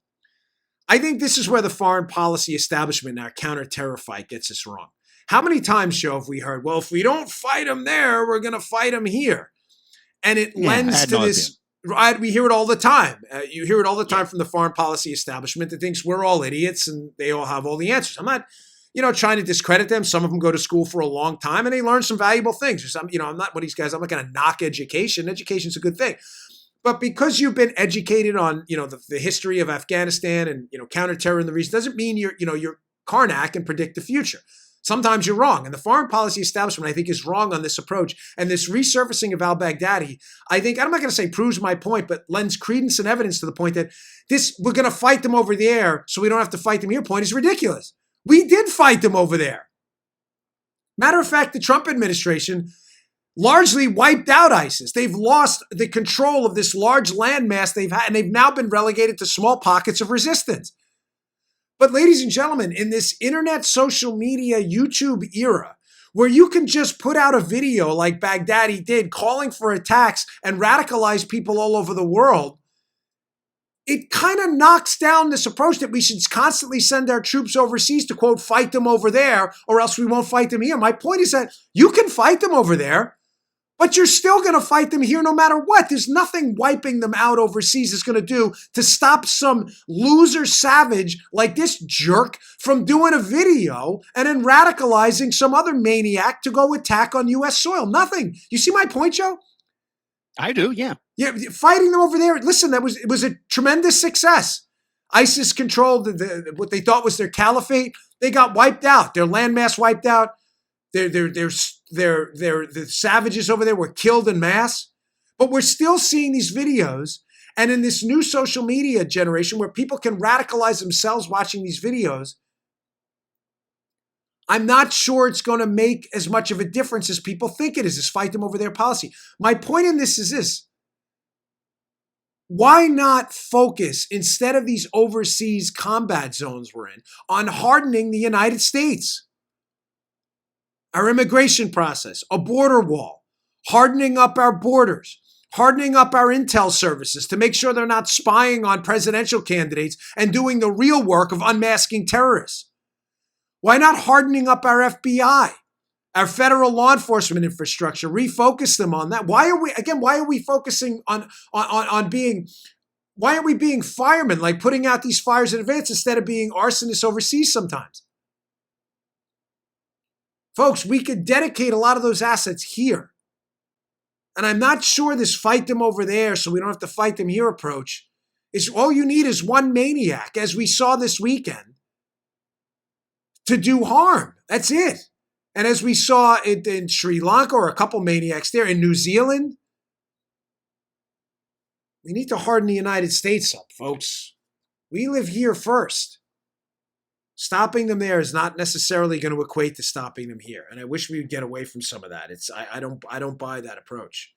I think this is where the foreign policy establishment and our counter-terror fight gets us wrong. How many times, Joe, have we heard, well, if we don't fight them there, we're going to fight them here? And it lends to this, right? We hear it all the time. You hear it all the time from the foreign policy establishment that thinks we're all idiots and they all have all the answers. I'm not, trying to discredit them. Some of them go to school for a long time and they learn some valuable things. I'm not one of these guys. I'm not going to knock education. Education's a good thing. But because you've been educated on, the history of Afghanistan and, counterterror and the reason, doesn't mean you're Karnak and predict the future. Sometimes you're wrong. And the foreign policy establishment, I think, is wrong on this approach. And this resurfacing of al-Baghdadi, I think, I'm not going to say proves my point, but lends credence and evidence to the point that we're going to fight them over there so we don't have to fight them here point is ridiculous. We did fight them over there. Matter of fact, the Trump administration largely wiped out ISIS. They've lost the control of this large landmass they've had, and they've now been relegated to small pockets of resistance. But ladies and gentlemen, in this internet, social media, YouTube era, where you can just put out a video like Baghdadi did, calling for attacks and radicalize people all over the world, it kind of knocks down this approach that we should constantly send our troops overseas to, quote, fight them over there, or else we won't fight them here. My point is that you can fight them over there, but you're still going to fight them here no matter what. There's nothing wiping them out overseas is going to do to stop some loser savage like this jerk from doing a video and then radicalizing some other maniac to go attack on U.S. soil. Nothing. You see my point, Joe? I do, yeah. Yeah, fighting them over there. Listen, it was a tremendous success. ISIS controlled what they thought was their caliphate. They got wiped out. Their landmass wiped out. The savages over there were killed en masse. But we're still seeing these videos. And in this new social media generation where people can radicalize themselves watching these videos, I'm not sure it's going to make as much of a difference as people think it is, this fight them over their policy. My point in this is this. Why not focus, instead of these overseas combat zones we're in, on hardening the United States? Our immigration process, a border wall, hardening up our borders, hardening up our intel services to make sure they're not spying on presidential candidates and doing the real work of unmasking terrorists. Why not hardening up our FBI, our federal law enforcement infrastructure, refocus them on that? Why are we focusing on being, why aren't we being firemen, like putting out these fires in advance instead of being arsonists overseas sometimes? Folks, we could dedicate a lot of those assets here. And I'm not sure this fight them over there so we don't have to fight them here approach is all you need is one maniac, as we saw this weekend, to do harm. That's it. And as we saw in Sri Lanka, or a couple maniacs there, in New Zealand, we need to harden the United States up, folks. We live here first. Stopping them there is not necessarily going to equate to stopping them here. And I wish we would get away from some of that. I don't buy that approach.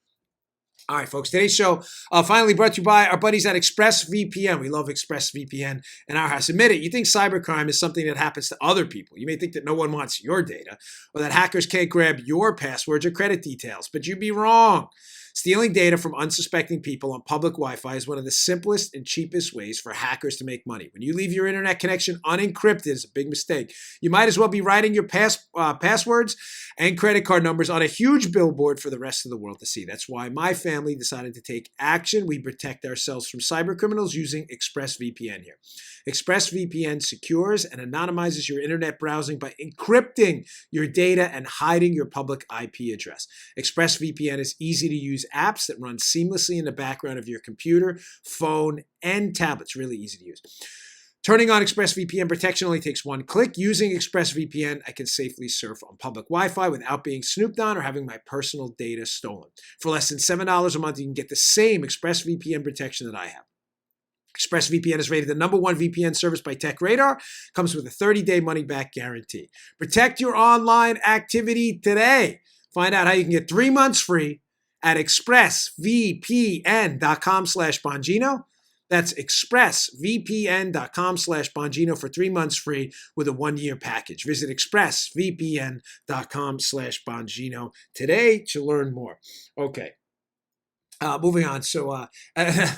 All right, folks. Today's show finally brought to you by our buddies at ExpressVPN. We love ExpressVPN in our house. Admit it, you think cybercrime is something that happens to other people. You may think that no one wants your data or that hackers can't grab your passwords or credit details, but you'd be wrong. Stealing data from unsuspecting people on public Wi-Fi is one of the simplest and cheapest ways for hackers to make money. When you leave your internet connection unencrypted, it's a big mistake. You might as well be writing your passwords and credit card numbers on a huge billboard for the rest of the world to see. That's why my family decided to take action. We protect ourselves from cyber criminals using ExpressVPN here. ExpressVPN secures and anonymizes your internet browsing by encrypting your data and hiding your public IP address. ExpressVPN is easy to use apps that run seamlessly in the background of your computer, phone, and tablet. It's really easy to use. Turning on ExpressVPN protection only takes one click. Using ExpressVPN, I can safely surf on public Wi-Fi without being snooped on or having my personal data stolen. For less than $7 a month, you can get the same ExpressVPN protection that I have. ExpressVPN is rated the #1 VPN service by TechRadar. Comes with a 30-day money-back guarantee. Protect your online activity today. Find out how you can get 3 months free at expressvpn.com/Bongino. That's expressvpn.com/Bongino for 3 months free with a 1-year package. Visit expressvpn.com/Bongino today to learn more. Okay. Moving on. So, I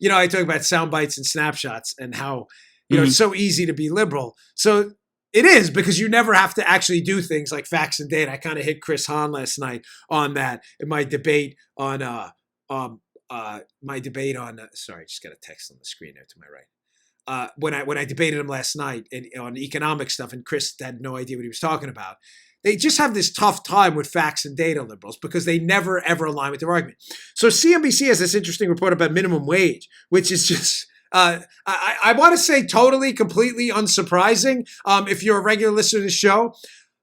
talk about sound bites and snapshots and how, it's so easy to be liberal. So it is, because you never have to actually do things like facts and data. I kind of hit Chris Hahn last night on that in my debate on, sorry, I just got a text on the screen there to my right. When I debated him last night on economic stuff, and Chris had no idea what he was talking about. They just have this tough time with facts and data, liberals, because they never, ever align with their argument. So CNBC has this interesting report about minimum wage, which is just, I want to say totally, completely unsurprising if you're a regular listener to the show.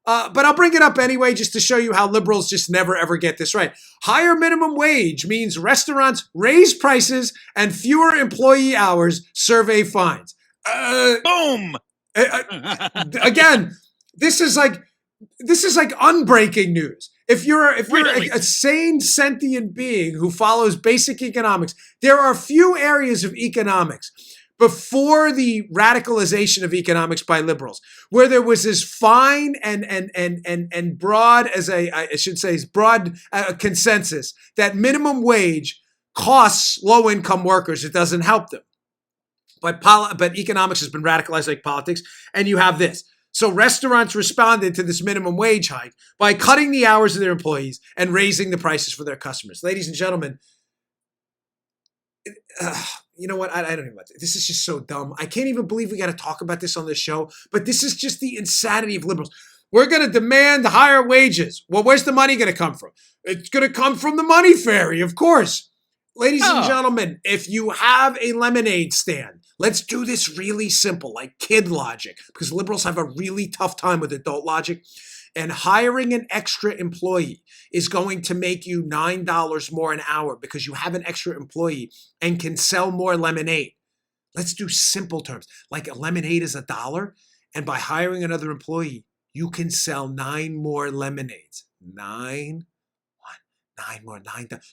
But I'll bring it up anyway just to show you how liberals just never, ever get this right. Higher minimum wage means restaurants raise prices and fewer employee hours, survey finds. Boom! Again, this is like unbreaking news. If you're Really? a sane, sentient being who follows basic economics, there are few areas of economics before the radicalization of economics by liberals where there was as fine and broad as broad consensus that minimum wage costs low-income workers. It doesn't help them. But economics has been radicalized like politics, and you have this. So restaurants responded to this minimum wage hike by cutting the hours of their employees and raising the prices for their customers. Ladies and gentlemen, you know what? I don't even want to. This is just so dumb. I can't even believe we got to talk about this on this show, but this is just the insanity of liberals. We're going to demand higher wages. Well, where's the money going to come from? It's going to come from the money fairy, of course. Ladies and gentlemen, if you have a lemonade stand, let's do this really simple, like kid logic, because liberals have a really tough time with adult logic. And hiring an extra employee is going to make you $9 more an hour because you have an extra employee and can sell more lemonade. Let's do simple terms, like a lemonade is $1, and by hiring another employee, you can sell 9 more lemonades. 9 more.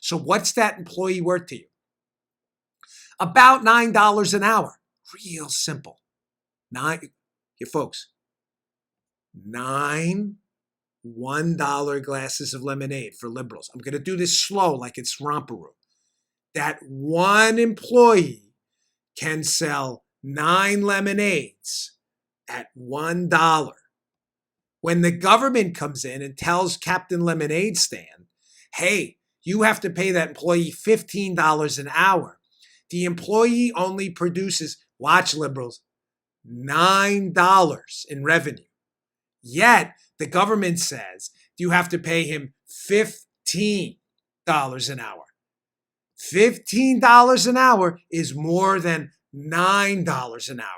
So what's that employee worth to you? About $9 an hour. Real simple. 9 $1 glasses of lemonade for liberals. I'm going to do this slow like it's romperoo. That one employee can sell 9 lemonades at $1. When the government comes in and tells Captain Lemonade Stand, hey, you have to pay that employee $15 an hour, the employee only produces, watch liberals, $9 in revenue. Yet the government says you have to pay him $15 an hour. $15 an hour is more than $9 an hour.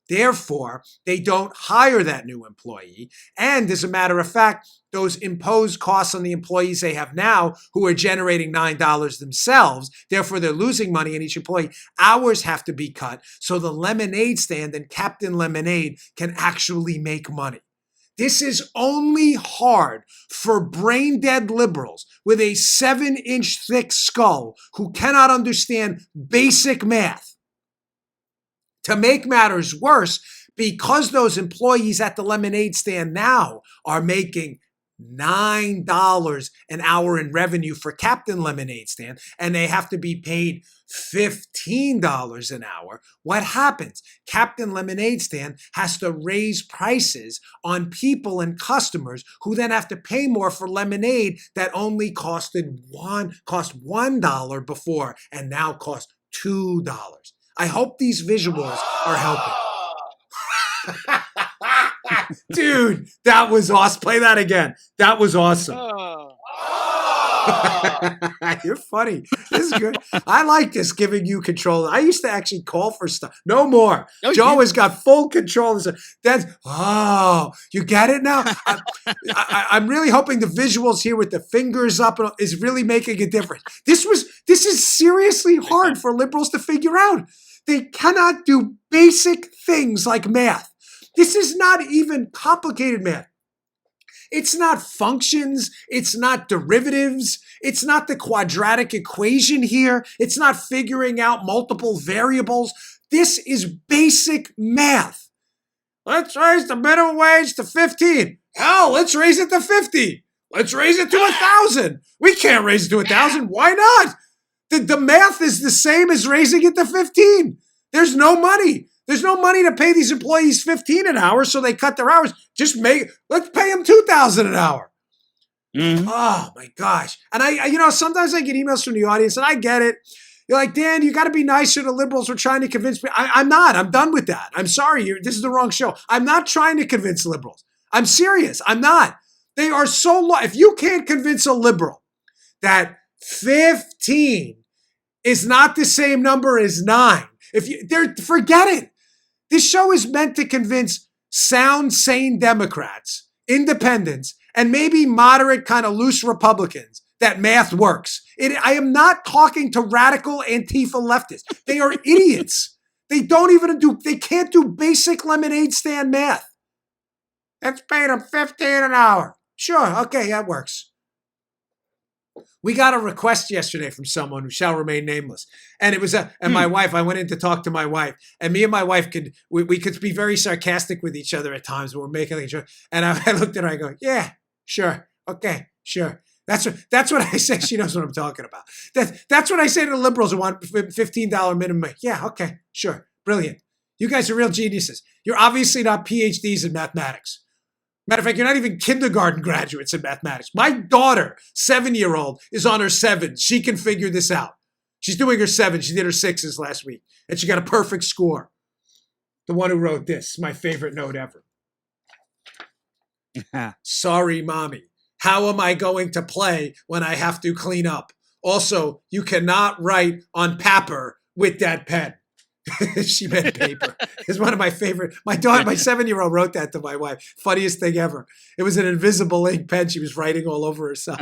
Therefore, they don't hire that new employee. And as a matter of fact, those imposed costs on the employees they have now who are generating $9 themselves, therefore they're losing money on each employee, hours have to be cut so the lemonade stand and Captain Lemonade can actually make money. This is only hard for brain-dead liberals with a 7-inch thick skull who cannot understand basic math. To make matters worse, because those employees at the lemonade stand now are making $9 an hour in revenue for Captain Lemonade Stand, and they have to be paid $15 an hour, what happens? Captain Lemonade Stand has to raise prices on people and customers who then have to pay more for lemonade that only cost $1 before and now cost $2. I hope these visuals are helping. Dude, that was awesome. Play that again. That was awesome. You're funny. This is good. I like this, giving you control. I used to actually call for stuff. No more. Joe has got full control. That's, you get it now? I'm really hoping the visuals here with the fingers up is really making a difference. This is seriously hard for liberals to figure out. They cannot do basic things like math. This is not even complicated math. It's not functions. It's not derivatives. It's not the quadratic equation here. It's not figuring out multiple variables. This is basic math. Let's raise the minimum wage to 15. Hell, let's raise it to 50. Let's raise it to 1,000. We can't raise it to 1,000. Why not? The math is the same as raising it to 15. There's no money. There's no money to pay these employees 15 an hour, so they cut their hours. Let's pay them 2,000 an hour. Mm-hmm. Oh my gosh. And sometimes I get emails from the audience and I get it. You're like, Dan, you got to be nicer to liberals. We're trying to convince me. I'm not. I'm done with that. I'm sorry. This is the wrong show. I'm not trying to convince liberals. I'm serious. I'm not. They are so low. If you can't convince a liberal that 15 is not the same number as 9, forget it. This show is meant to convince sound, sane Democrats, independents, and maybe moderate, kind of loose Republicans that math works. I am not talking to radical Antifa leftists. They are idiots. They can't do basic lemonade stand math. Let's pay them 15 an hour. Sure, okay, that works. We got a request yesterday from someone who shall remain nameless. And it was my wife, I went in to talk to my wife, and me and my wife could be very sarcastic with each other at times when we're making each other. And I looked at her, I go, yeah, sure. Okay, sure. That's what I say. She knows what I'm talking about. That's what I say to the liberals who want $15 minimum. Yeah, okay, sure. Brilliant. You guys are real geniuses. You're obviously not PhDs in mathematics. Matter of fact, you're not even kindergarten graduates in mathematics. My daughter, 7-year-old, is on her 7. She can figure this out. She's doing her 7. She did her 6s last week, and she got a perfect score. The one who wrote this, my favorite note ever. Sorry, Mommy. How am I going to play when I have to clean up? Also, you cannot write on paper with that pen. She meant paper. It's one of my favorite. My daughter, my 7-year-old, wrote that to my wife. Funniest thing ever. It was an invisible ink pen. She was writing all over herself.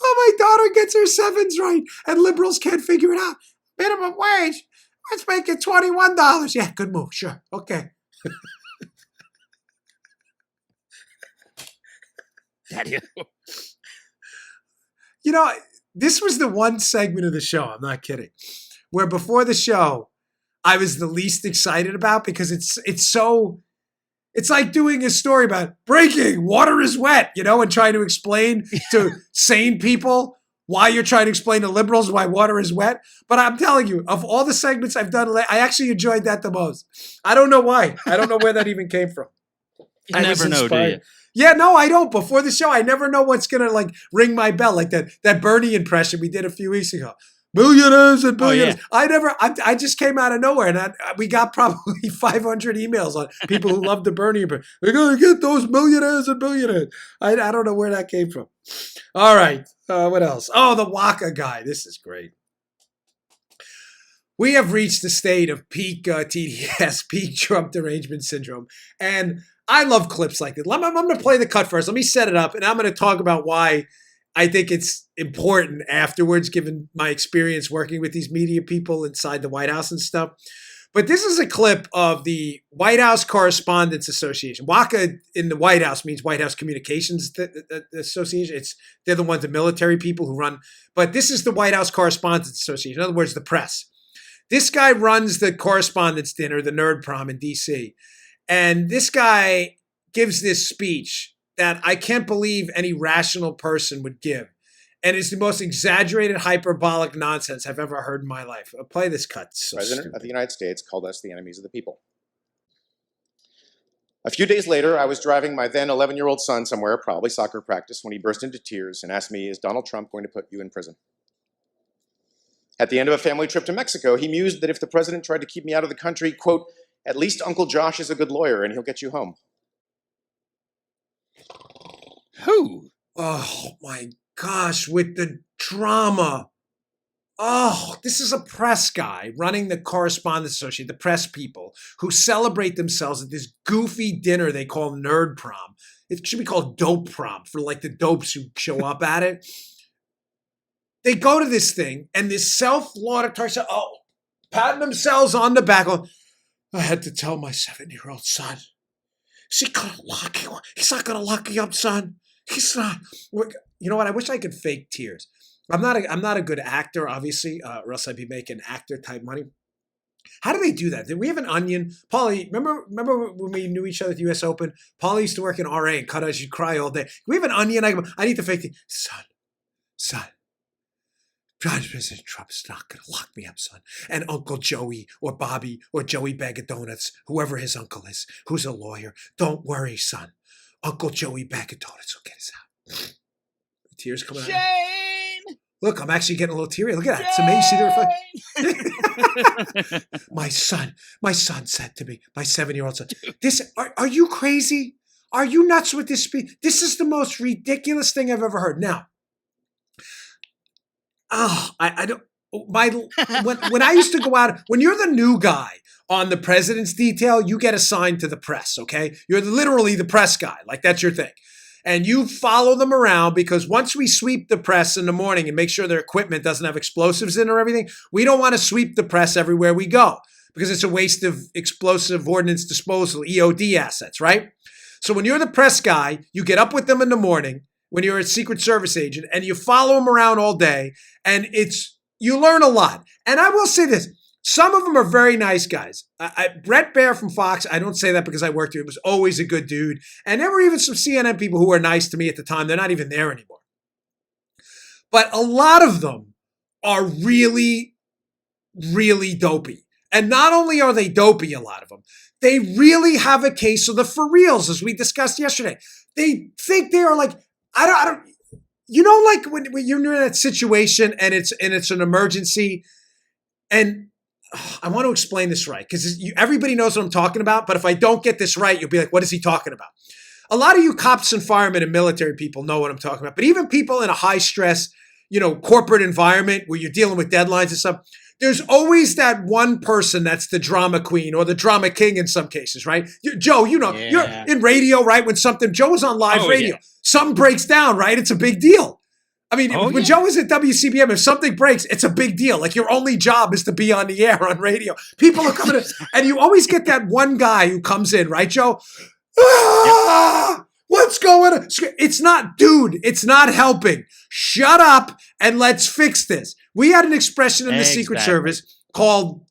Oh, my daughter gets her 7s right, and liberals can't figure it out. Minimum wage. Let's make it $21. Yeah, good move. Sure. Okay. This was the one segment of the show, I'm not kidding, where before the show, I was the least excited about because it's like doing a story about breaking, water is wet, and trying to explain to sane people why you're trying to explain to liberals why water is wet. But I'm telling you, of all the segments I've done, I actually enjoyed that the most. I don't know why. I don't know where that even came from. You never know, do you? Yeah, no, I don't. Before the show, I never know what's going to ring my bell, like that Bernie impression we did a few weeks ago. Millionaires and billionaires. Oh, yeah. I just came out of nowhere, and we got probably 500 emails on people who love the Bernie impression. They're going to get those millionaires and billionaires. I don't know where that came from. All right. What else? Oh, the Waka guy. This is great. we have reached the state of peak TDS, peak Trump derangement syndrome. And I love clips like this. I'm going to play the cut first. Let me set it up, and I'm going to talk about why I think it's important afterwards, given my experience working with these media people inside the White House and stuff. But this is a clip of the White House Correspondents Association. WACA in the White House means White House Communications Association. They're the ones, the military people who run. But this is the White House Correspondents Association. In other words, the press. This guy runs the Correspondents' Dinner, the Nerd Prom in D.C. And this guy gives this speech that I can't believe any rational person would give. And it's the most exaggerated, hyperbolic nonsense I've ever heard in my life. I'll play this cut. The President of the United States called us the enemies of the people. A few days later, I was driving my then 11-year-old son somewhere, probably soccer practice, when he burst into tears and asked me, "Is Donald Trump going to put you in prison?" At the end of a family trip to Mexico, he mused that if the president tried to keep me out of the country, quote, "At least Uncle Josh is a good lawyer and he'll get you home." Who? Oh, my gosh, with the drama. Oh, this is a press guy running the Correspondents Association, the press people who celebrate themselves at this goofy dinner they call Nerd Prom. It should be called Dope Prom for like the dopes who show up at it. They go to this thing and this self-laudatory, patting themselves on the back. I had to tell my 7-year-old son, is he going to lock you up? He's not going to lock you up, son. He's not. You know what? I wish I could fake tears. I'm not a good actor, obviously, or else I'd be making actor type money. How do they do that? Did we have an Onion? Paulie, remember when we knew each other at the U.S. Open? Paulie used to work in RA and cut us. You'd cry all day. We have an Onion. I need to fake it. Son. President Trump's not going to lock me up, son. And Uncle Joey or Bobby or Joey Bag of Donuts, whoever his uncle is, who's a lawyer, don't worry, son. Uncle Joey Bag of Donuts will get us out. Tears coming out. Shame! Look, I'm actually getting a little teary. Look at that. It's amazing. See the reflection. My son said to me, my 7-year-old son, are you crazy? Are you nuts with this speech? This is the most ridiculous thing I've ever heard. Now, I don't. When I used to go out, when you're the new guy on the president's detail, you get assigned to the press, okay? You're literally the press guy. Like, that's your thing. And you follow them around because once we sweep the press in the morning and make sure their equipment doesn't have explosives in or everything, we don't want to sweep the press everywhere we go because it's a waste of explosive ordnance disposal, EOD assets, right? So when you're the press guy, you get up with them in the morning when you're a Secret Service agent and you follow them around all day, and you learn a lot. And I will say this. Some of them are very nice guys. Brett Baer from Fox, I don't say that because I worked here. He was always a good dude. And there were even some CNN people who were nice to me at the time. They're not even there anymore. But a lot of them are really, really dopey. And not only are they dopey, a lot of them, they really have a case of the for reals, as we discussed yesterday. They think they are like, I don't, you know, like when you're in that situation and it's an emergency, and I want to explain this right because everybody knows what I'm talking about. But if I don't get this right, you'll be like, what is he talking about? A lot of you cops and firemen and military people know what I'm talking about. But even people in a high stress, corporate environment where you're dealing with deadlines and stuff, there's always that one person that's the drama queen or the drama king in some cases, right? Joe, you're in radio, right? When Joe was on live radio, something breaks down, right? It's a big deal. I mean, when Joe was at WCBM, if something breaks, it's a big deal. Like your only job is to be on the air on radio. People are coming in, and you always get that one guy who comes in, right, Joe? What's going on? It's not helping. Shut up and let's fix this. We had an expression in the Secret Service called,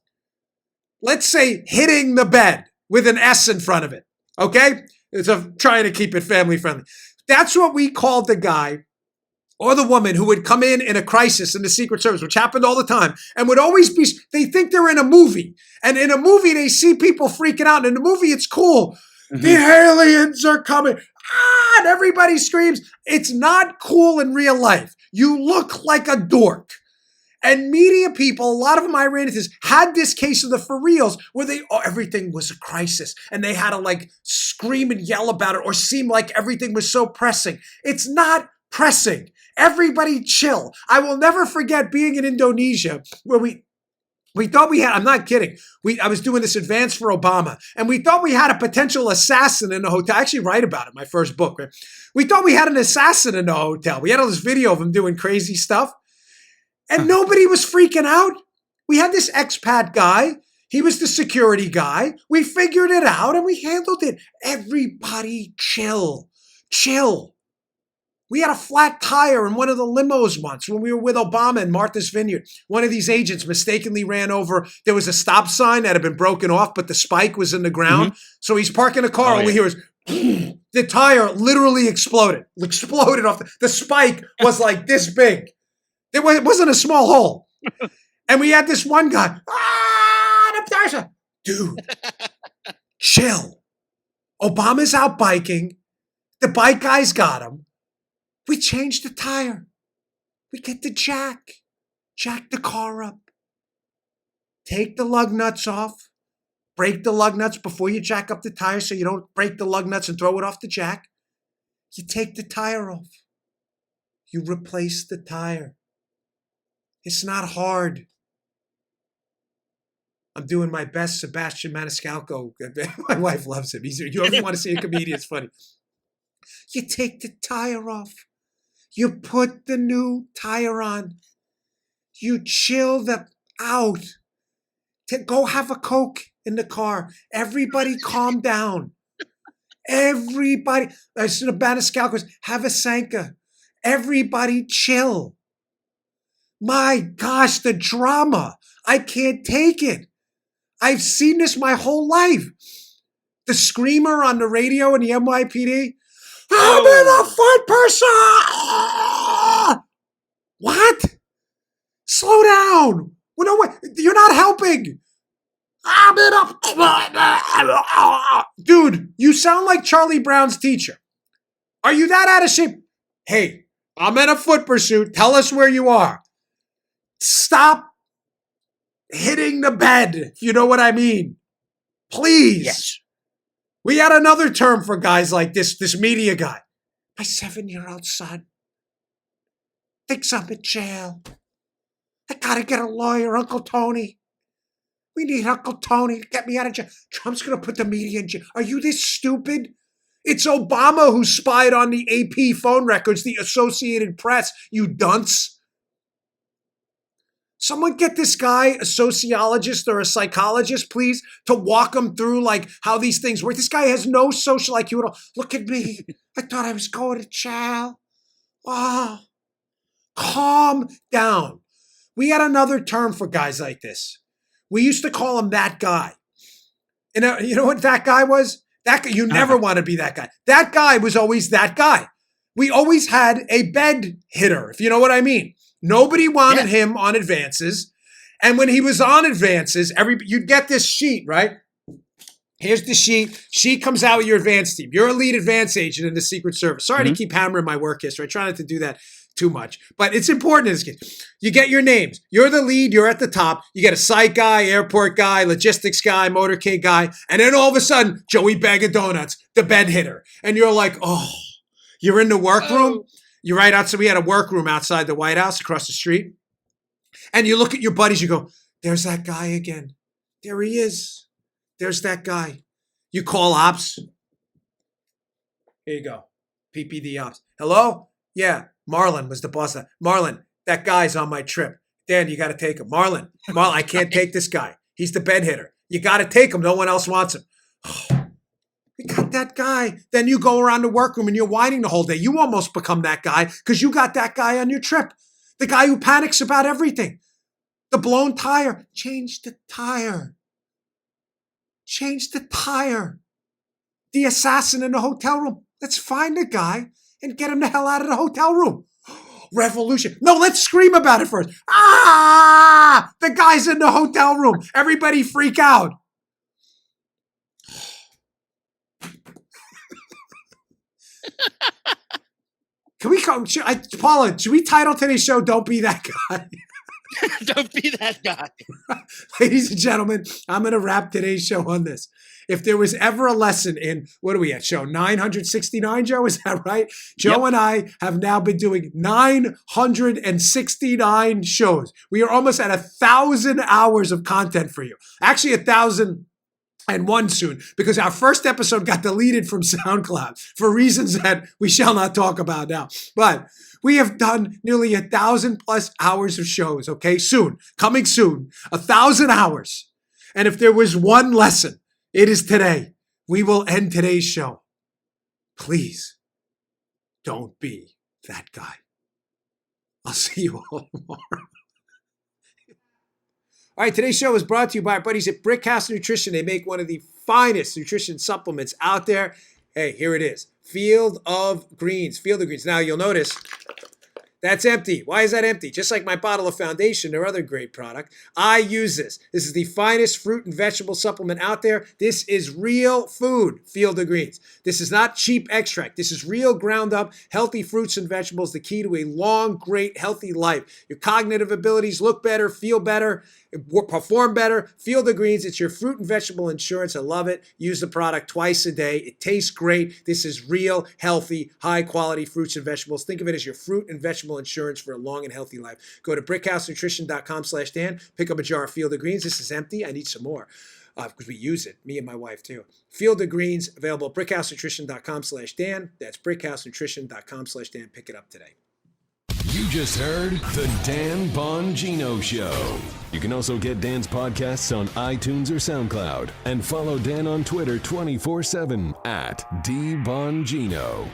let's say, hitting the bed with an S in front of it. Okay? It's trying to keep it family friendly. That's what we called the guy or the woman who would come in a crisis in the Secret Service, which happened all the time, and would always be, they think they're in a movie. And in a movie, they see people freaking out. And in the movie, it's cool. Mm-hmm. The aliens are coming. And everybody screams. It's not cool in real life. You look like a dork. And media people, a lot of them I ran into, had this case of the for reals where everything was a crisis and they had to scream and yell about it or seem like everything was so pressing. It's not pressing. Everybody chill. I will never forget being in Indonesia where We thought we had, I'm not kidding. I was doing this advance for Obama, and we thought we had a potential assassin in the hotel. I actually write about it in my first book. Right? We thought we had an assassin in the hotel. We had all this video of him doing crazy stuff, and nobody was freaking out. We had this expat guy. He was the security guy. We figured it out, and we handled it. Everybody chill. We had a flat tire in one of the limos once when we were with Obama in Martha's Vineyard. One of these agents mistakenly ran over. There was a stop sign that had been broken off, but the spike was in the ground. So he's parking a car. All we hear is the tire literally exploded. Exploded off. The spike was like this big. It wasn't a small hole. And we had this one guy. The tires. Dude, chill. Obama's out biking. The bike guy's got him. We change the tire. We get the jack the car up. Take the lug nuts off. Break the lug nuts before you jack up the tire so you don't break the lug nuts and throw it off the jack. You take the tire off. You replace the tire. It's not hard. I'm doing my best Sebastian Maniscalco. My wife loves him. You ever want to see a comedian? It's funny. You take the tire off. You put the new tire on. You chill out. Go have a Coke in the car. Everybody calm down. Everybody. I said to Maniscalco, have a Sanka. Everybody chill. My gosh, the drama. I can't take it. I've seen this my whole life. The screamer on the radio in the NYPD. I'm in a foot person. What? Slow down. Well, no, wait. You're not helping. I'm in a... Dude, you sound like Charlie Brown's teacher. Are you that out of shape? Hey, I'm in a foot pursuit. Tell us where you are. Stop hitting the bed. You know what I mean? Please. Yes. We had another term for guys like this media guy. My 7-year-old son thinks I'm in jail. I gotta get a lawyer, Uncle Tony. We need Uncle Tony to get me out of jail. Trump's gonna put the media in jail. Are you this stupid? It's Obama who spied on the AP phone records, the Associated Press, you dunce. Someone get this guy, a sociologist or a psychologist, please, to walk him through like how these things work. This guy has no social IQ at all. Look at me. I thought I was going to jail. Oh, calm down. We had another term for guys like this. We used to call him that guy. And you know what that guy was? That guy, you never want to be that guy. That guy was always that guy. We always had a bed hitter, if you know what I mean. Nobody wanted him on advances. And when he was on advances, you'd get this sheet, right? Here's the sheet. Sheet comes out with your advance team. You're a lead advance agent in the Secret Service. Sorry to keep hammering my work history. I try not to do that too much. But it's important in this case. You get your names. You're the lead. You're at the top. You get a site guy, airport guy, logistics guy, motorcade guy. And then all of a sudden, Joey Bag of Donuts, the bed hitter. And you're like, oh, you're in the workroom. You're right outside. We had a workroom outside the White House across the street. And you look at your buddies, you go, there's that guy again. There he is. There's that guy. You call ops. Here you go. PPD ops. Hello? Yeah. Marlon was the boss. Marlon, that guy's on my trip. Dan, you got to take him. Marlon, I can't take this guy. He's the bed hitter. You got to take him. No one else wants him. We got that guy. Then you go around the workroom and you're whining the whole day. You almost become that guy because you got that guy on your trip. The guy who panics about everything. The blown tire. Change the tire. Change the tire. The assassin in the hotel room. Let's find the guy and get him the hell out of the hotel room. Revolution. No, let's scream about it first. Ah! The guy's in the hotel room. Everybody freak out. Can we come? Paula, should we title today's show, Don't Be That Guy? Don't be that guy. Ladies and gentlemen, I'm going to wrap today's show on this. If there was ever a lesson in, what are we at, show 969, Joe? Is that right? Joe and I have now been doing 969 shows. We are almost at 1,000 hours of content for you. Actually, 1,001 soon, because our first episode got deleted from SoundCloud for reasons that we shall not talk about now. But we have done nearly 1,000+ hours of shows, okay? Soon, coming soon, 1,000 hours. And if there was one lesson, it is today. We will end today's show. Please, don't be that guy. I'll see you all tomorrow. All right, today's show is brought to you by our buddies at Brickhouse Nutrition. They make one of the finest nutrition supplements out there. Hey, here it is. Field of Greens. Field of Greens. Now, you'll notice that's empty. Why is that empty? Just like my bottle of Foundation, their other great product. I use this. This is the finest fruit and vegetable supplement out there. This is real food, Field of Greens. This is not cheap extract. This is real ground up, healthy fruits and vegetables, the key to a long, great, healthy life. Your cognitive abilities look better, feel better, perform better. Field of Greens, it's your fruit and vegetable insurance. I love it. Use the product twice a day. It tastes great. This is real, healthy, high quality fruits and vegetables. Think of it as your fruit and vegetable insurance for a long and healthy life. Go to brickhousenutrition.com/Dan. Pick up a jar of Field of Greens. This is empty. I need some more because we use it, me and my wife too. Field of Greens, available at brickhousenutrition.com/Dan. That's brickhousenutrition.com/Dan. Pick it up today. You just heard The Dan Bongino Show. You can also get Dan's podcasts on iTunes or SoundCloud. And follow Dan on Twitter 24/7 @DBongino.